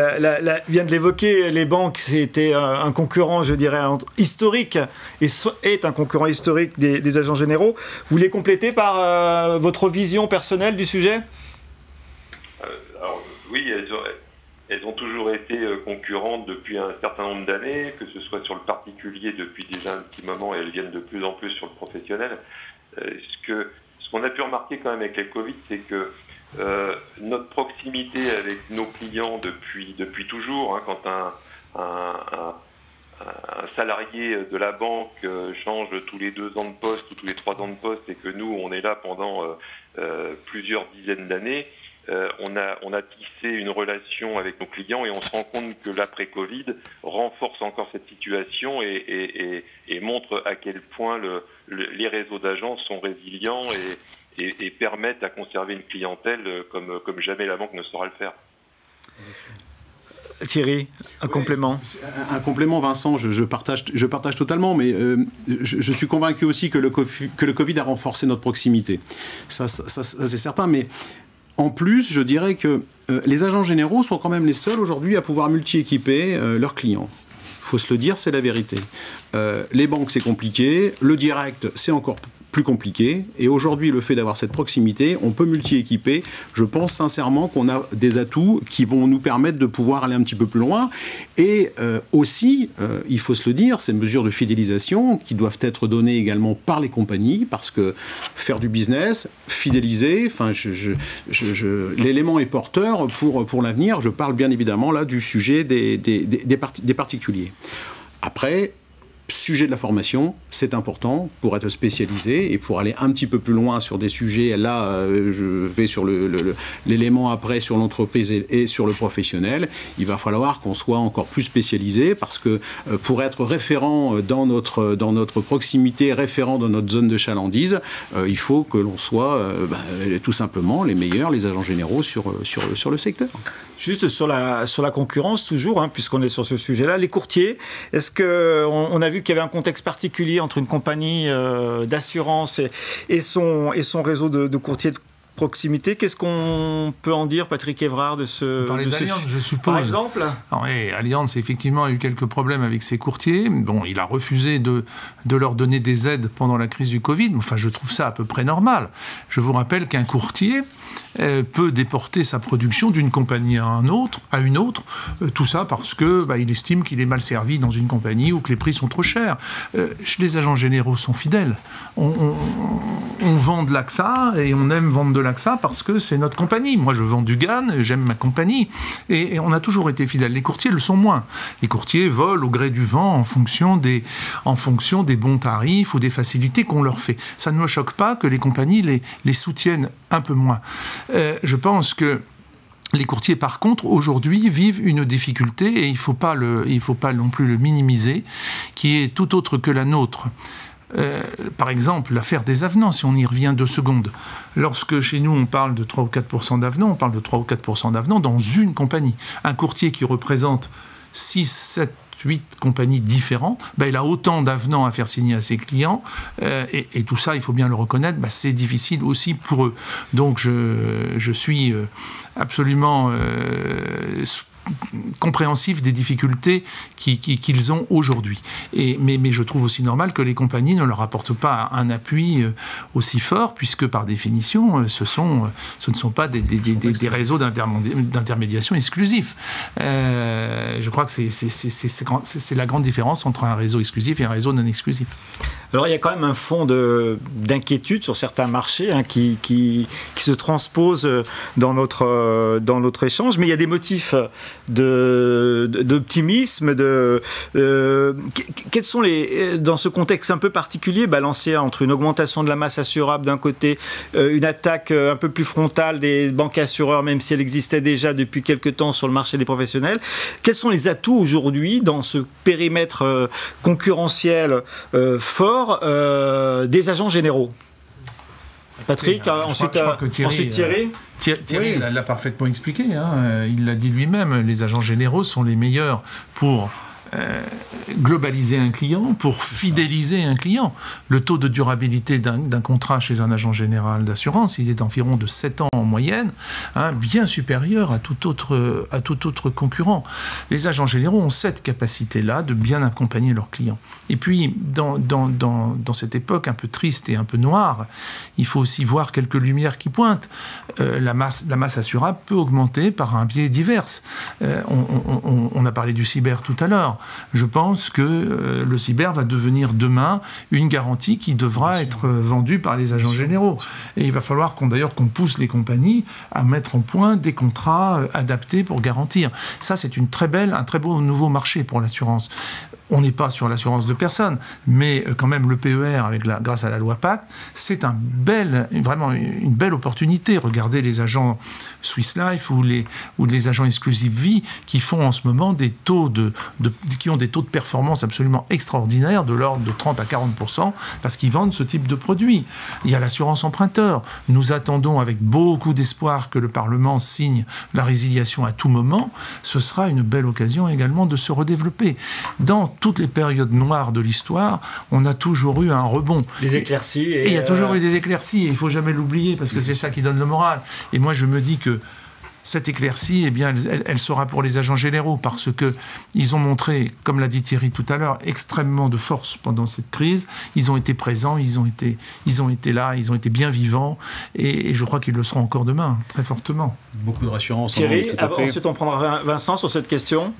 A: vient de l'évoquer, les banques, c'était un concurrent, je dirais, historique, et est un concurrent historique des agents généraux. Vous les complétez par votre vision personnelle du sujet?
E: Alors, oui, elles ont toujours été concurrentes depuis un certain nombre d'années, que ce soit sur le particulier depuis déjà un petit moment, et elles viennent de plus en plus sur le professionnel. Ce qu'on a pu remarquer quand même avec les Covid, c'est que notre proximité avec nos clients depuis toujours, quand un salarié de la banque change tous les 2 ans de poste ou tous les 3 ans de poste, et que nous on est là pendant plusieurs dizaines d'années, on a tissé une relation avec nos clients, et on se rend compte que l'après-Covid renforce encore cette situation et montre à quel point les réseaux d'agents sont résilients et permettent à conserver une clientèle comme jamais la banque ne saura le faire.
A: Thierry, un complément.
C: Un complément, Vincent, je partage totalement, mais je suis convaincu aussi que le Covid a renforcé notre proximité. Ça c'est certain, mais en plus, je dirais que les agents généraux sont quand même les seuls aujourd'hui à pouvoir multi-équiper leurs clients. Il faut se le dire, c'est la vérité. Les banques, c'est compliqué. Le direct, c'est encore plus compliqué. Et aujourd'hui, le fait d'avoir cette proximité, on peut multi-équiper. Je pense sincèrement qu'on a des atouts qui vont nous permettre de pouvoir aller un petit peu plus loin. Et aussi, il faut se le dire, ces mesures de fidélisation qui doivent être données également par les compagnies, parce que faire du business, fidéliser, l'élément est porteur pour l'avenir. Je parle bien évidemment là du sujet des particuliers. Après, sujet de la formation, c'est important pour être spécialisé et pour aller un petit peu plus loin sur des sujets. Là, je vais sur l'élément après, sur l'entreprise et sur le professionnel. Il va falloir qu'on soit encore plus spécialisé parce que pour être référent dans notre proximité, référent dans notre zone de chalandise, il faut que l'on soit tout simplement les meilleurs, les agents généraux sur le secteur.
A: Juste sur la concurrence, toujours, puisqu'on est sur ce sujet-là, les courtiers, est-ce qu'on a vu qu'il y avait un contexte particulier entre une compagnie d'assurance et son réseau de courtiers de proximité? Qu'est-ce qu'on peut en dire, Patrick Évrard, de ce...
B: Vous parlez d'Allianz, je suppose.
A: Par exemple?
B: Oui, Allianz, effectivement, a eu quelques problèmes avec ses courtiers. Bon, il a refusé de leur donner des aides pendant la crise du Covid. Enfin, je trouve ça à peu près normal. Je vous rappelle qu'un courtier peut déporter sa production d'une compagnie à une autre, tout ça parce que il estime qu'il est mal servi dans une compagnie ou que les prix sont trop chers. Les agents généraux sont fidèles. On vend de l'AXA et on aime vendre de l'AXA parce que c'est notre compagnie. Moi, je vends du GAN, j'aime ma compagnie. Et on a toujours été fidèles. Les courtiers le sont moins. Les courtiers volent au gré du vent en fonction des bons tarifs ou des facilités qu'on leur fait. Ça ne me choque pas que les compagnies les soutiennent un peu moins. Je pense que les courtiers, par contre, aujourd'hui, vivent une difficulté, et il ne faut pas non plus le minimiser, qui est tout autre que la nôtre. Par exemple, l'affaire des avenants, si on y revient 2 secondes. Lorsque chez nous, on parle de 3 ou 4% d'avenants, on parle de 3 ou 4% d'avenants dans une compagnie. Un courtier qui représente 6, 7, 8 compagnies différentes, il a autant d'avenants à faire signer à ses clients, et tout ça, il faut bien le reconnaître, c'est difficile aussi pour eux. Donc je suis absolument compréhensif des difficultés qu'ils ont aujourd'hui. Mais je trouve aussi normal que les compagnies ne leur apportent pas un appui aussi fort, puisque par définition, ce ne sont pas des réseaux d'intermédiation exclusifs. Je crois que c'est la grande différence entre un réseau exclusif et un réseau non exclusif.
A: Alors il y a quand même un fond d'inquiétude sur certains marchés qui se transposent dans notre échange, mais il y a des motifs d'optimisme. Quels sont dans ce contexte un peu particulier, balancé entre une augmentation de la masse assurable d'un côté, une attaque un peu plus frontale des banques assureurs, même si elle existait déjà depuis quelques temps sur le marché des professionnels, quels sont les atouts aujourd'hui dans ce périmètre concurrentiel fort des agents généraux? Patrick, ensuite Thierry.
B: Thierry l'a parfaitement expliqué. Il l'a dit lui-même, les agents généraux sont les meilleurs pour globaliser un client, pour fidéliser un client. Le taux de durabilité d'un contrat chez un agent général d'assurance, il est d'environ de 7 ans en moyenne, bien supérieur à tout autre concurrent. Les agents généraux ont cette capacité-là de bien accompagner leurs clients. Et puis, dans cette époque un peu triste et un peu noire, il faut aussi voir quelques lumières qui pointent. La masse assurable peut augmenter par un biais divers. On a parlé du cyber tout à l'heure. Je pense que le cyber va devenir demain une garantie qui devra être vendue par les agents généraux. Et il va falloir qu'on pousse les compagnies à mettre en point des contrats adaptés pour garantir. Ça, c'est un très beau nouveau marché pour l'assurance. On n'est pas sur l'assurance de personnes, mais quand même le PER, grâce à la loi Pacte, c'est vraiment une belle opportunité. Regardez les agents Swiss Life ou les agents Exclusive Vie qui font en ce moment qui ont des taux de performance absolument extraordinaires, de l'ordre de 30 à 40%, parce qu'ils vendent ce type de produit. Il y a l'assurance emprunteur. Nous attendons avec beaucoup d'espoir que le Parlement signe la résiliation à tout moment. Ce sera une belle occasion également de se redévelopper. Dans toutes les périodes noires de l'histoire, on a toujours eu un rebond.
A: Des éclaircies.
B: Et il y a toujours eu des éclaircies, et il ne faut jamais l'oublier, parce que c'est ça qui donne le moral. Et moi, je me dis que cette éclaircie, elle sera pour les agents généraux, parce qu'ils ont montré, comme l'a dit Thierry tout à l'heure, extrêmement de force pendant cette crise. Ils ont été présents, ils ont été là, ils ont été bien vivants, et je crois qu'ils le seront encore demain, très fortement.
C: Beaucoup de rassurance.
A: Thierry, ensuite on prendra Vincent sur cette question.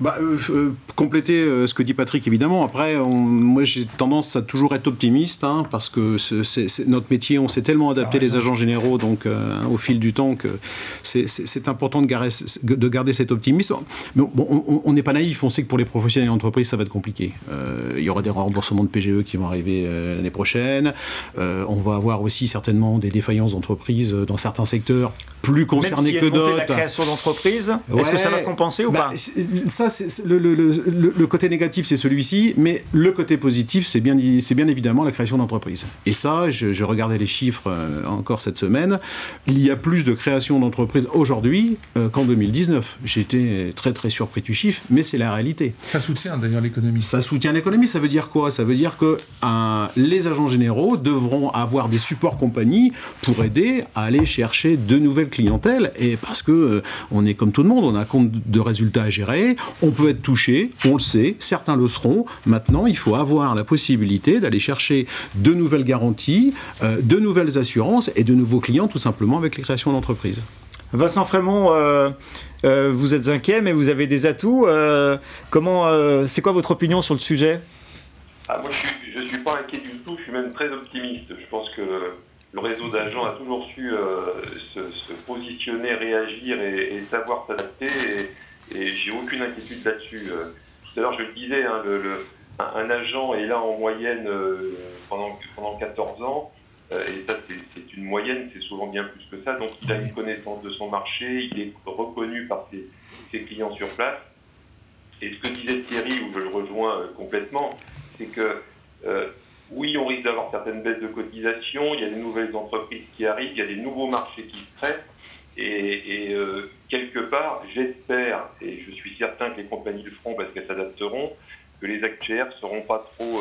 C: Compléter ce que dit Patrick, évidemment. Après, moi j'ai tendance à toujours être optimiste, parce que c'est notre métier, on s'est tellement adapté les agents généraux au fil du temps que c'est important important de garder cet optimisme. Mais bon, on n'est pas naïf, on sait que pour les professionnels et les entreprises, ça va être compliqué. Il y aura des remboursements de PGE qui vont arriver l'année prochaine. On va avoir aussi certainement des défaillances d'entreprises dans certains secteurs plus concernés que d'autres.
A: La création d'entreprises, est-ce que ça va compenser ou pas?
C: Ça, le côté négatif, c'est celui-ci, mais le côté positif, c'est bien évidemment la création d'entreprises. Et ça, je regardais les chiffres encore cette semaine, il y a plus de création d'entreprises aujourd'hui qu'en 2019. J'étais très très surpris du chiffre, mais c'est la réalité.
B: Ça soutient d'ailleurs l'économie.
C: Ça soutient l'économie, ça veut dire quoi? Ça veut dire que les agents généraux devront avoir des supports compagnies pour aider à aller chercher de nouvelles clientèles, et parce que on est comme tout le monde, on a un compte de résultats à gérer, on peut être touché, on le sait, certains le seront. Maintenant, il faut avoir la possibilité d'aller chercher de nouvelles garanties, de nouvelles assurances et de nouveaux clients, tout simplement avec les créations d'entreprises.
A: Vincent Frémont, vous êtes inquiet, mais vous avez des atouts. C'est quoi votre opinion sur le sujet?
E: Moi, je ne suis pas inquiet du tout, je suis même très optimiste. Je pense que le réseau d'agents a toujours su se positionner, réagir et savoir s'adapter, et j'ai aucune inquiétude là-dessus. Tout à l'heure, je le disais, hein, un agent est là en moyenne pendant 14 ans, et ça c'est une moyenne, c'est souvent bien plus que ça, donc il a une connaissance de son marché, il est reconnu par ses clients sur place. Et ce que disait Thierry, où je le rejoins complètement, c'est que oui, on risque d'avoir certaines baisses de cotisation, il y a des nouvelles entreprises qui arrivent, il y a des nouveaux marchés qui se créent, et quelque part, j'espère, et je suis certain que les compagnies le feront parce qu'elles s'adapteront, que les actuaires ne seront pas trop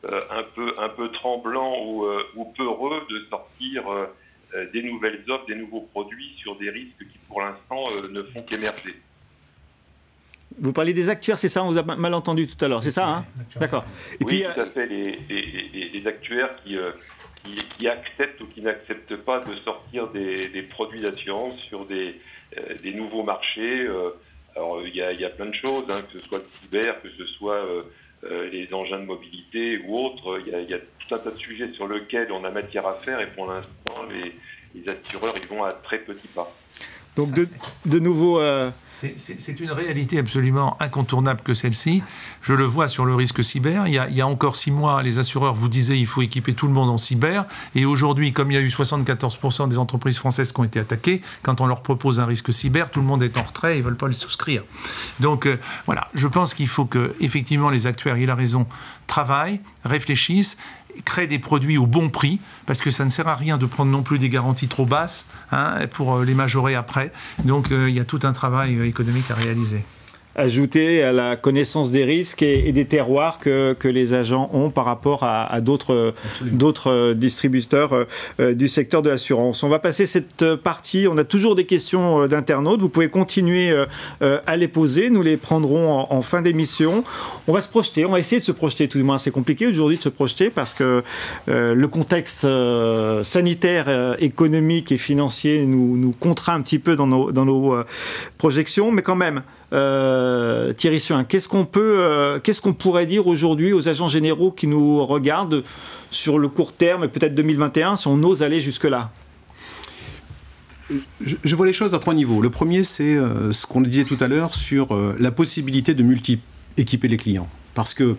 E: un peu tremblants ou peureux de sortir des nouvelles offres, des nouveaux produits sur des risques qui pour l'instant ne font qu'émerger.
A: Vous parlez des actuaires, c'est ça? On vous a mal entendu tout à l'heure, c'est ça, hein? D'accord. Et
E: oui,
A: puis,
E: tout à fait, les actuaires qui acceptent ou qui n'acceptent pas de sortir des produits d'assurance sur des nouveaux marchés. Alors, il y a plein de choses, hein, que ce soit le cyber, que ce soit les engins de mobilité ou autres. Il y a tout un tas de sujets sur lesquels on a matière à faire, et pour l'instant, les assureurs, ils vont à très petits pas.
A: Donc de nouveau...
B: C'est une réalité absolument incontournable que celle-ci. Je le vois sur le risque cyber. Il y a encore 6 mois, les assureurs vous disaient il faut équiper tout le monde en cyber. Et aujourd'hui, comme il y a eu 74% des entreprises françaises qui ont été attaquées, quand on leur propose un risque cyber, tout le monde est en retrait, ils ne veulent pas le souscrire. Donc voilà, je pense qu'il faut que effectivement les actuaires, il a raison, travaillent, réfléchissent, créent des produits au bon prix, parce que ça ne sert à rien de prendre non plus des garanties trop basses, hein, pour les majorer après. Donc il y a tout un travail économique à réaliser.
A: Ajouter à la connaissance des risques et des terroirs que les agents ont par rapport à d'autres distributeurs du secteur de l'assurance. On va passer cette partie. On a toujours des questions d'internautes. Vous pouvez continuer à les poser. Nous les prendrons en fin d'émission. On va se projeter. On va essayer de se projeter, tout du moins. C'est compliqué aujourd'hui de se projeter parce que le contexte sanitaire, économique et financier nous contraint un petit peu dans nos projections. Mais quand même... Thierry Suin, qu'est-ce qu'on pourrait dire aujourd'hui aux agents généraux qui nous regardent sur le court terme et peut-être 2021 si on ose aller jusque-là?
C: Je vois les choses à 3 niveaux. Le premier, c'est ce qu'on disait tout à l'heure sur la possibilité de multi-équiper les clients. Parce que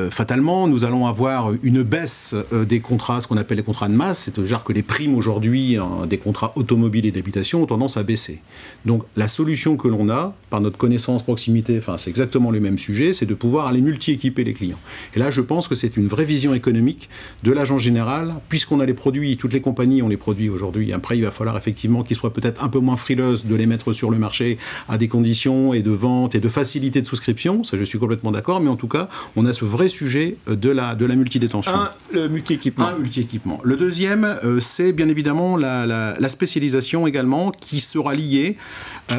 C: fatalement, nous allons avoir une baisse des contrats, ce qu'on appelle les contrats de masse, c'est-à-dire que les primes aujourd'hui des contrats automobiles et d'habitation ont tendance à baisser. Donc la solution que l'on a, par notre connaissance proximité, enfin c'est exactement le même sujet, c'est de pouvoir aller multi-équiper les clients. Et là, je pense que c'est une vraie vision économique de l'agent général, puisqu'on a les produits, toutes les compagnies ont les produits aujourd'hui. Après, il va falloir effectivement qu'ils soient peut-être un peu moins frileuses de les mettre sur le marché à des conditions et de vente et de facilité de souscription. Ça, je suis complètement d'accord, mais en tout cas, on a ce vrai sujet de la multidétention.
A: Le multi-équipement.
C: Multi-équipement. Le deuxième, c'est bien évidemment la spécialisation également, qui sera liée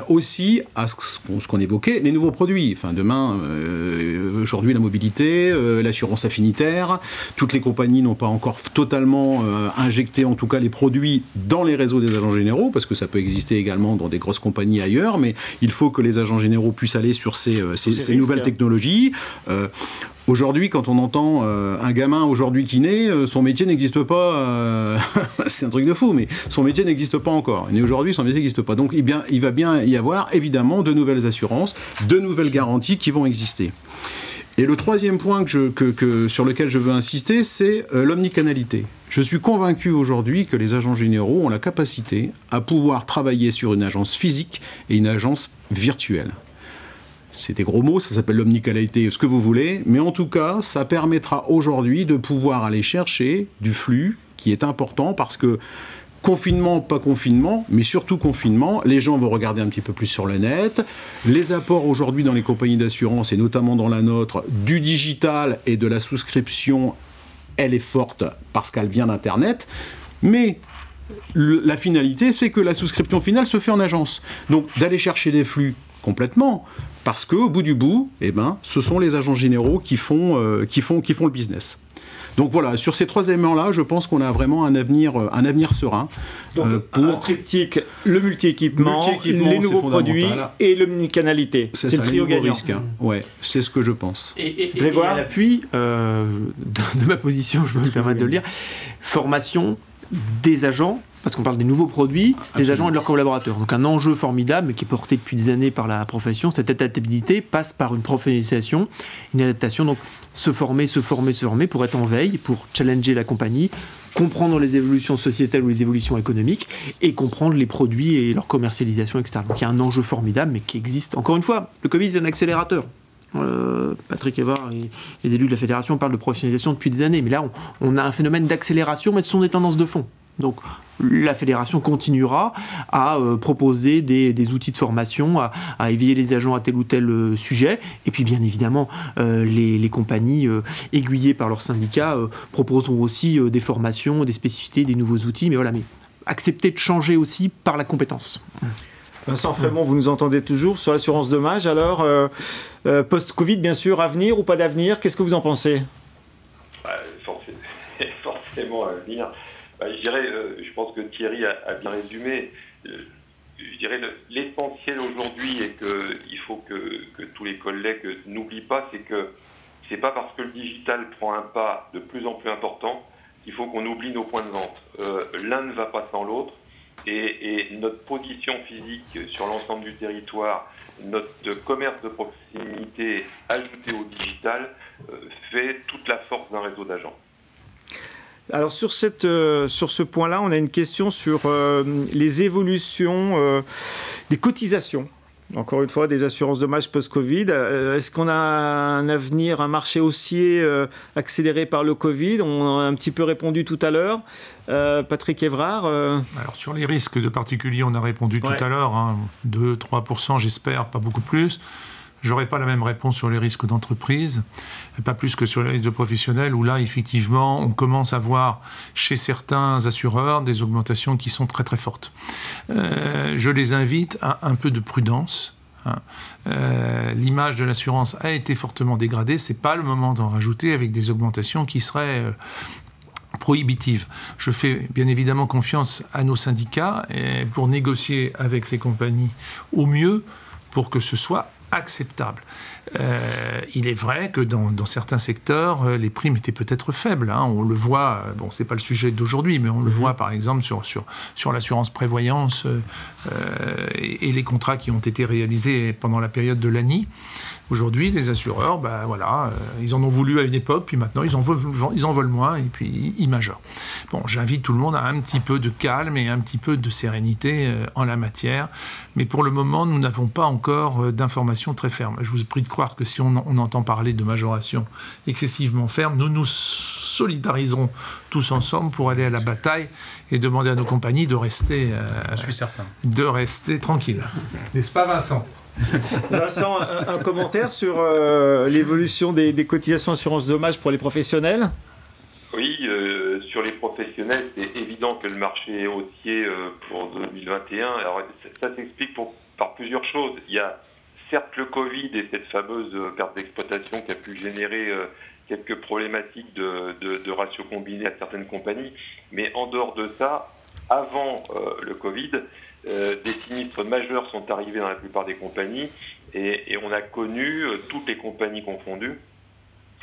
C: aussi à ce qu'on évoquait, les nouveaux produits. Enfin, demain, aujourd'hui, la mobilité, l'assurance affinitaire, toutes les compagnies n'ont pas encore totalement injecté, en tout cas, les produits dans les réseaux des agents généraux, parce que ça peut exister également dans des grosses compagnies ailleurs, mais il faut que les agents généraux puissent aller sur ces nouvelles technologies. Aujourd'hui, quand on entend un gamin aujourd'hui qui naît, son métier n'existe pas. C'est un truc de fou, mais son métier n'existe pas encore. Et aujourd'hui, son métier n'existe pas. Donc, il va bien y avoir évidemment de nouvelles assurances, de nouvelles garanties qui vont exister. Et le troisième point sur lequel je veux insister, c'est l'omnicanalité. Je suis convaincu aujourd'hui que les agents généraux ont la capacité à pouvoir travailler sur une agence physique et une agence virtuelle. C'est des gros mots, ça s'appelle l'omnicanalité, ce que vous voulez, mais en tout cas, ça permettra aujourd'hui de pouvoir aller chercher du flux qui est important parce que confinement, pas confinement, mais surtout confinement, les gens vont regarder un petit peu plus sur le net. Les apports aujourd'hui dans les compagnies d'assurance, et notamment dans la nôtre, du digital et de la souscription, elle est forte parce qu'elle vient d'Internet. Mais la finalité, c'est que la souscription finale se fait en agence. Donc d'aller chercher des flux complètement, parce qu'au bout du bout, ce sont les agents généraux qui font le business. Donc voilà, sur ces trois éléments-là, je pense qu'on a vraiment un avenir serein.
A: Donc un triptyque, le multi-équipement, les nouveaux produits et l'omnicanalité. C'est le trio gagnant.
C: Risque, hein. Ouais, c'est ce que je pense.
D: Et à l'appui de ma position, je me permets de le dire, formation des agents, parce qu'on parle des nouveaux produits, des agents et de leurs collaborateurs. Donc un enjeu formidable qui est porté depuis des années par la profession. Cette adaptabilité passe par une professionnalisation, une adaptation. Donc se former pour être en veille, pour challenger la compagnie, comprendre les évolutions sociétales ou les évolutions économiques et comprendre les produits et leur commercialisation, etc. Donc il y a un enjeu formidable mais qui existe. Encore une fois, le Covid est un accélérateur. Patrick Évrard et les élus de la fédération parlent de professionnalisation depuis des années, mais là on a un phénomène d'accélération, mais ce sont des tendances de fond. Donc la fédération continuera à proposer des outils de formation, à éveiller les agents à tel ou tel sujet, et puis bien évidemment les compagnies aiguillées par leurs syndicats proposeront aussi des formations, des spécificités, des nouveaux outils, mais voilà, mais accepter de changer aussi par la compétence.
A: Vincent Frémont, vous nous entendez toujours sur l'assurance dommage. Alors, post-Covid, bien sûr, avenir ou pas d'avenir, qu'est-ce que vous en pensez ?
E: Forcément, avenir. Je dirais, je pense que Thierry a bien résumé. Je dirais l'essentiel aujourd'hui et qu'il faut que tous les collègues n'oublient pas, c'est que c'est pas parce que le digital prend un pas de plus en plus important qu'il faut qu'on oublie nos points de vente. L'un ne va pas sans l'autre. Et notre position physique sur l'ensemble du territoire, notre commerce de proximité ajouté au digital fait toute la force d'un réseau d'agents.
A: Alors sur ce point-là, on a une question sur les évolutions des cotisations. Encore une fois, des assurances dommages post-Covid. Est-ce qu'on a un avenir, un marché haussier accéléré par le Covid ? On a un petit peu répondu tout à l'heure. Patrick Évrard
B: Alors sur les risques de particuliers, on a répondu tout à l'heure. 2-3%, j'espère, pas beaucoup plus. J'aurais pas la même réponse sur les risques d'entreprise, pas plus que sur les risques de professionnels, où là, effectivement, on commence à voir chez certains assureurs des augmentations qui sont très très fortes. Je les invite à un peu de prudence. L'image de l'assurance a été fortement dégradée, c'est pas le moment d'en rajouter avec des augmentations qui seraient prohibitives. Je fais bien évidemment confiance à nos syndicats pour négocier avec ces compagnies au mieux pour que ce soit acceptable. Il est vrai que dans certains secteurs, les primes étaient peut-être faibles. On le voit, bon, c'est pas le sujet d'aujourd'hui, mais on le voit par exemple sur l'assurance prévoyance et les contrats qui ont été réalisés pendant la période de l'ANI. Aujourd'hui, les assureurs, ils en ont voulu à une époque, puis maintenant ils en veulent moins et puis ils majorent. Bon, j'invite tout le monde à un petit peu de calme et un petit peu de sérénité en la matière, mais pour le moment, nous n'avons pas encore d'informations très fermes. Je vous prie de croire que si on entend parler de majoration excessivement ferme, nous nous solidariserons tous ensemble pour aller à la bataille et demander à nos compagnies de rester,
C: je suis certain,
B: de rester tranquilles. N'est-ce pas, Vincent ?
A: Vincent, un commentaire sur l'évolution des cotisations assurance dommage pour les professionnels ?
E: Oui, sur les professionnels, c'est évident que le marché est haussier pour 2021. Alors, ça s'explique par plusieurs choses. Il y a certes le Covid et cette fameuse perte d'exploitation qui a pu générer quelques problématiques de ratio combiné à certaines compagnies. Mais en dehors de ça, avant le Covid, des sinistres majeurs sont arrivés dans la plupart des compagnies et on a connu, toutes les compagnies confondues,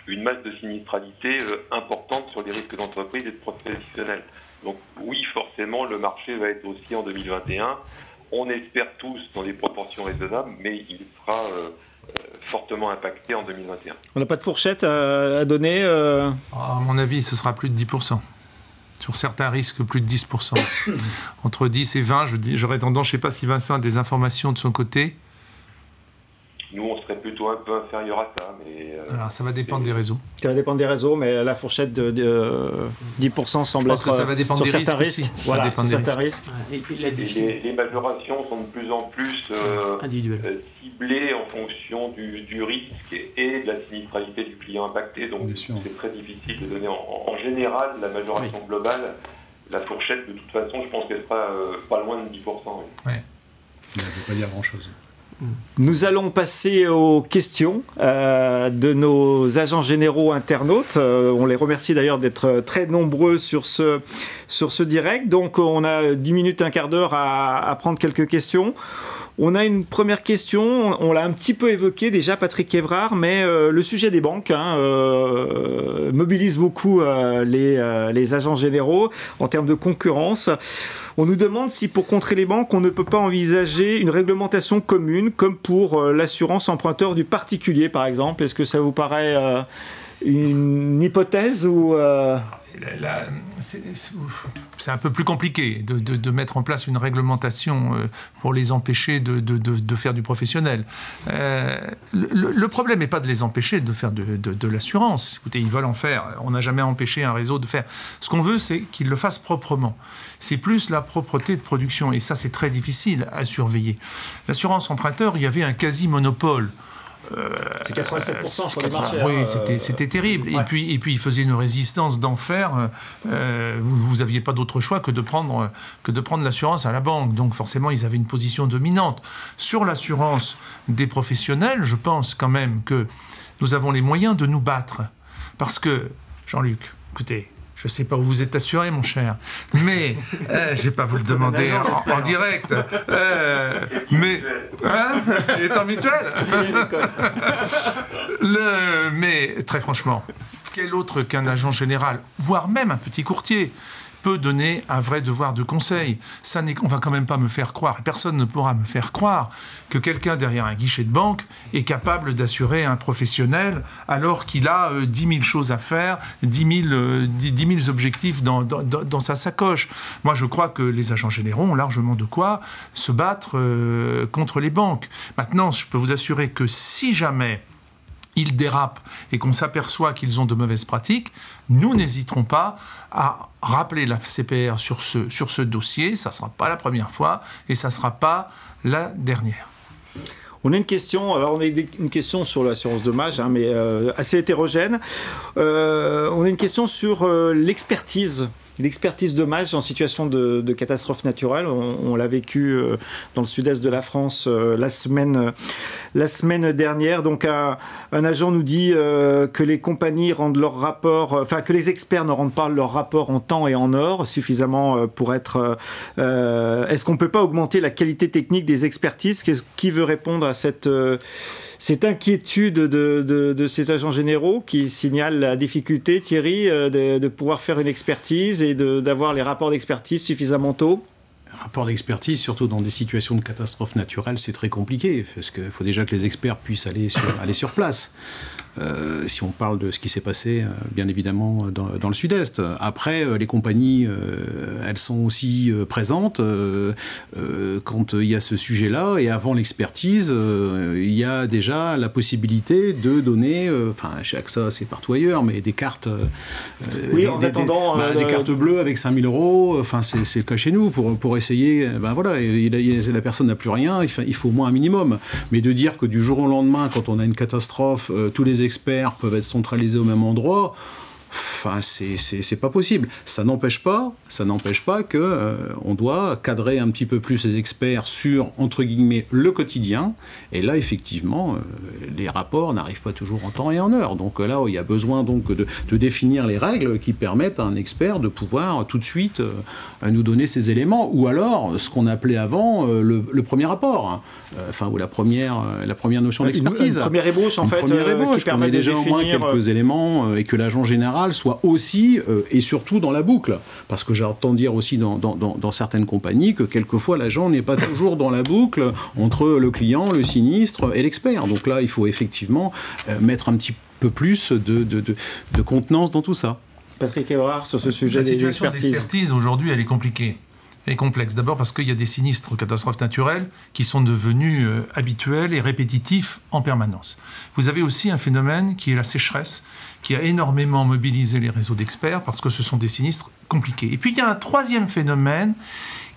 E: une masse de sinistralité importante sur les risques d'entreprise et de professionnels. Donc oui, forcément, le marché va être aussi en 2021. On espère tous dans des proportions raisonnables, mais il sera fortement impacté en 2021. On
A: n'a pas de fourchette à donner
B: À mon avis, ce sera plus de 10%. Sur certains risques, plus de 10%. Entre 10 et 20, j'aurais tendance, je ne sais pas si Vincent a des informations de son côté.
E: Nous, on serait plutôt un peu inférieur à ça. Mais,
B: alors, ça va dépendre des réseaux.
A: Ça va dépendre des réseaux, mais la fourchette de 10% semble être...
B: Je pense que ça va dépendre des risques aussi.
A: Voilà, sur certains risques.
E: Les majorations sont de plus en plus ciblées en fonction du risque et de la sinistralité du client impacté. Donc, c'est très difficile de donner en général la majoration globale. La fourchette, de toute façon, je pense qu'elle sera pas loin de 10%.
C: Oui. Ça ne veut pas dire grand-chose.
A: Nous allons passer aux questions de nos agents généraux internautes. On les remercie d'ailleurs d'être très nombreux sur ce direct. Donc on a 10 minutes, un quart d'heure à prendre quelques questions. On a une première question, on l'a un petit peu évoqué déjà, Patrick Évrard, mais le sujet des banques mobilise beaucoup les agents généraux en termes de concurrence. On nous demande si pour contrer les banques, on ne peut pas envisager une réglementation commune, comme pour l'assurance emprunteur du particulier, par exemple. Est-ce que ça vous paraît une hypothèse ou
B: c'est un peu plus compliqué de mettre en place une réglementation pour les empêcher de faire du professionnel. Le problème n'est pas de les empêcher de faire de l'assurance. Écoutez, ils veulent en faire. On n'a jamais empêché un réseau de faire. Ce qu'on veut, c'est qu'ils le fassent proprement. C'est plus la propreté de production. Et ça, c'est très difficile à surveiller. L'assurance emprunteur, il y avait un quasi-monopole.
A: C'est 87% sur le marché.
B: Oui, c'était terrible. Et puis, il faisait une résistance d'enfer. Vous n'aviez pas d'autre choix que de prendre l'assurance à la banque. Donc, forcément, ils avaient une position dominante. Sur l'assurance des professionnels, je pense quand même que nous avons les moyens de nous battre. Parce que, Jean-Luc, écoutez, je ne sais pas où vous êtes assuré, mon cher, mais je ne vais pas vous le demander en direct. Mais il est en mutuelle. Mais très franchement, quel autre qu'un agent général, voire même un petit courtier, peut donner un vrai devoir de conseil. On va quand même pas me faire croire, personne ne pourra me faire croire que quelqu'un derrière un guichet de banque est capable d'assurer un professionnel alors qu'il a 10 000 choses à faire, 10 000 objectifs dans sa sacoche. Moi, je crois que les agents généraux ont largement de quoi se battre contre les banques. Maintenant, je peux vous assurer que si jamais ils dérapent et qu'on s'aperçoit qu'ils ont de mauvaises pratiques, nous n'hésiterons pas à rappeler la CPR sur ce dossier. Ça ne sera pas la première fois et ça ne sera pas la dernière.
A: On a une question, alors on a une question sur l'assurance dommage, mais assez hétérogène. On a une question sur l'expertise dommage en situation de catastrophe naturelle. On l'a vécu dans le sud-est de la France la semaine dernière. Donc un agent nous dit que les compagnies rendent leur rapport, que les experts ne rendent pas leur rapport en temps et en heure suffisamment pour être... Est-ce qu'on ne peut pas augmenter la qualité technique des expertises ? Qui veut répondre à cette inquiétude de ces agents généraux qui signalent la difficulté, Thierry, de pouvoir faire une expertise et d'avoir les rapports d'expertise suffisamment tôt?
C: Un rapport d'expertise, surtout dans des situations de catastrophe naturelle, c'est très compliqué, parce qu'il faut déjà que les experts puissent aller sur place. Si on parle de ce qui s'est passé, bien évidemment, dans le Sud-Est. Après, les compagnies, elles sont aussi présentes quand il y a ce sujet-là. Et avant l'expertise, il y a déjà la possibilité de donner, chez AXA, c'est partout ailleurs, mais des cartes...
A: oui, en attendant...
C: des cartes bleues avec 5 000 €, c'est le cas chez nous, pour essayer... la personne n'a plus rien, il faut au moins un minimum. Mais de dire que du jour au lendemain, quand on a une catastrophe, tous les experts peuvent être centralisés au même endroit, enfin, c'est pas possible. Ça n'empêche pas que on doit cadrer un petit peu plus les experts sur, entre guillemets, le quotidien. Et là, effectivement, les rapports n'arrivent pas toujours en temps et en heure. Donc là, il y a besoin donc de définir les règles qui permettent à un expert de pouvoir tout de suite nous donner ces éléments. Ou alors, ce qu'on appelait avant le premier rapport, hein. Enfin, ou la première notion d'expertise.
A: Une première ébauche, en fait,
C: qui
A: permet
C: met déjà au moins quelques éléments et que l'agent général soit aussi et surtout dans la boucle. Parce que j'entends dire aussi dans certaines compagnies que quelquefois l'agent n'est pas toujours dans la boucle entre le client, le sinistre et l'expert. Donc là, il faut effectivement mettre un petit peu plus de contenance dans tout ça.
A: Patrick Hébrard, sur ce sujet
B: des expertises. La situation d'expertise aujourd'hui, elle est compliquée. Elle est complexe. D'abord parce qu'il y a des sinistres, catastrophes naturelles, qui sont devenus habituels et répétitifs en permanence. Vous avez aussi un phénomène qui est la sécheresse, qui a énormément mobilisé les réseaux d'experts parce que ce sont des sinistres compliqués. Et puis il y a un troisième phénomène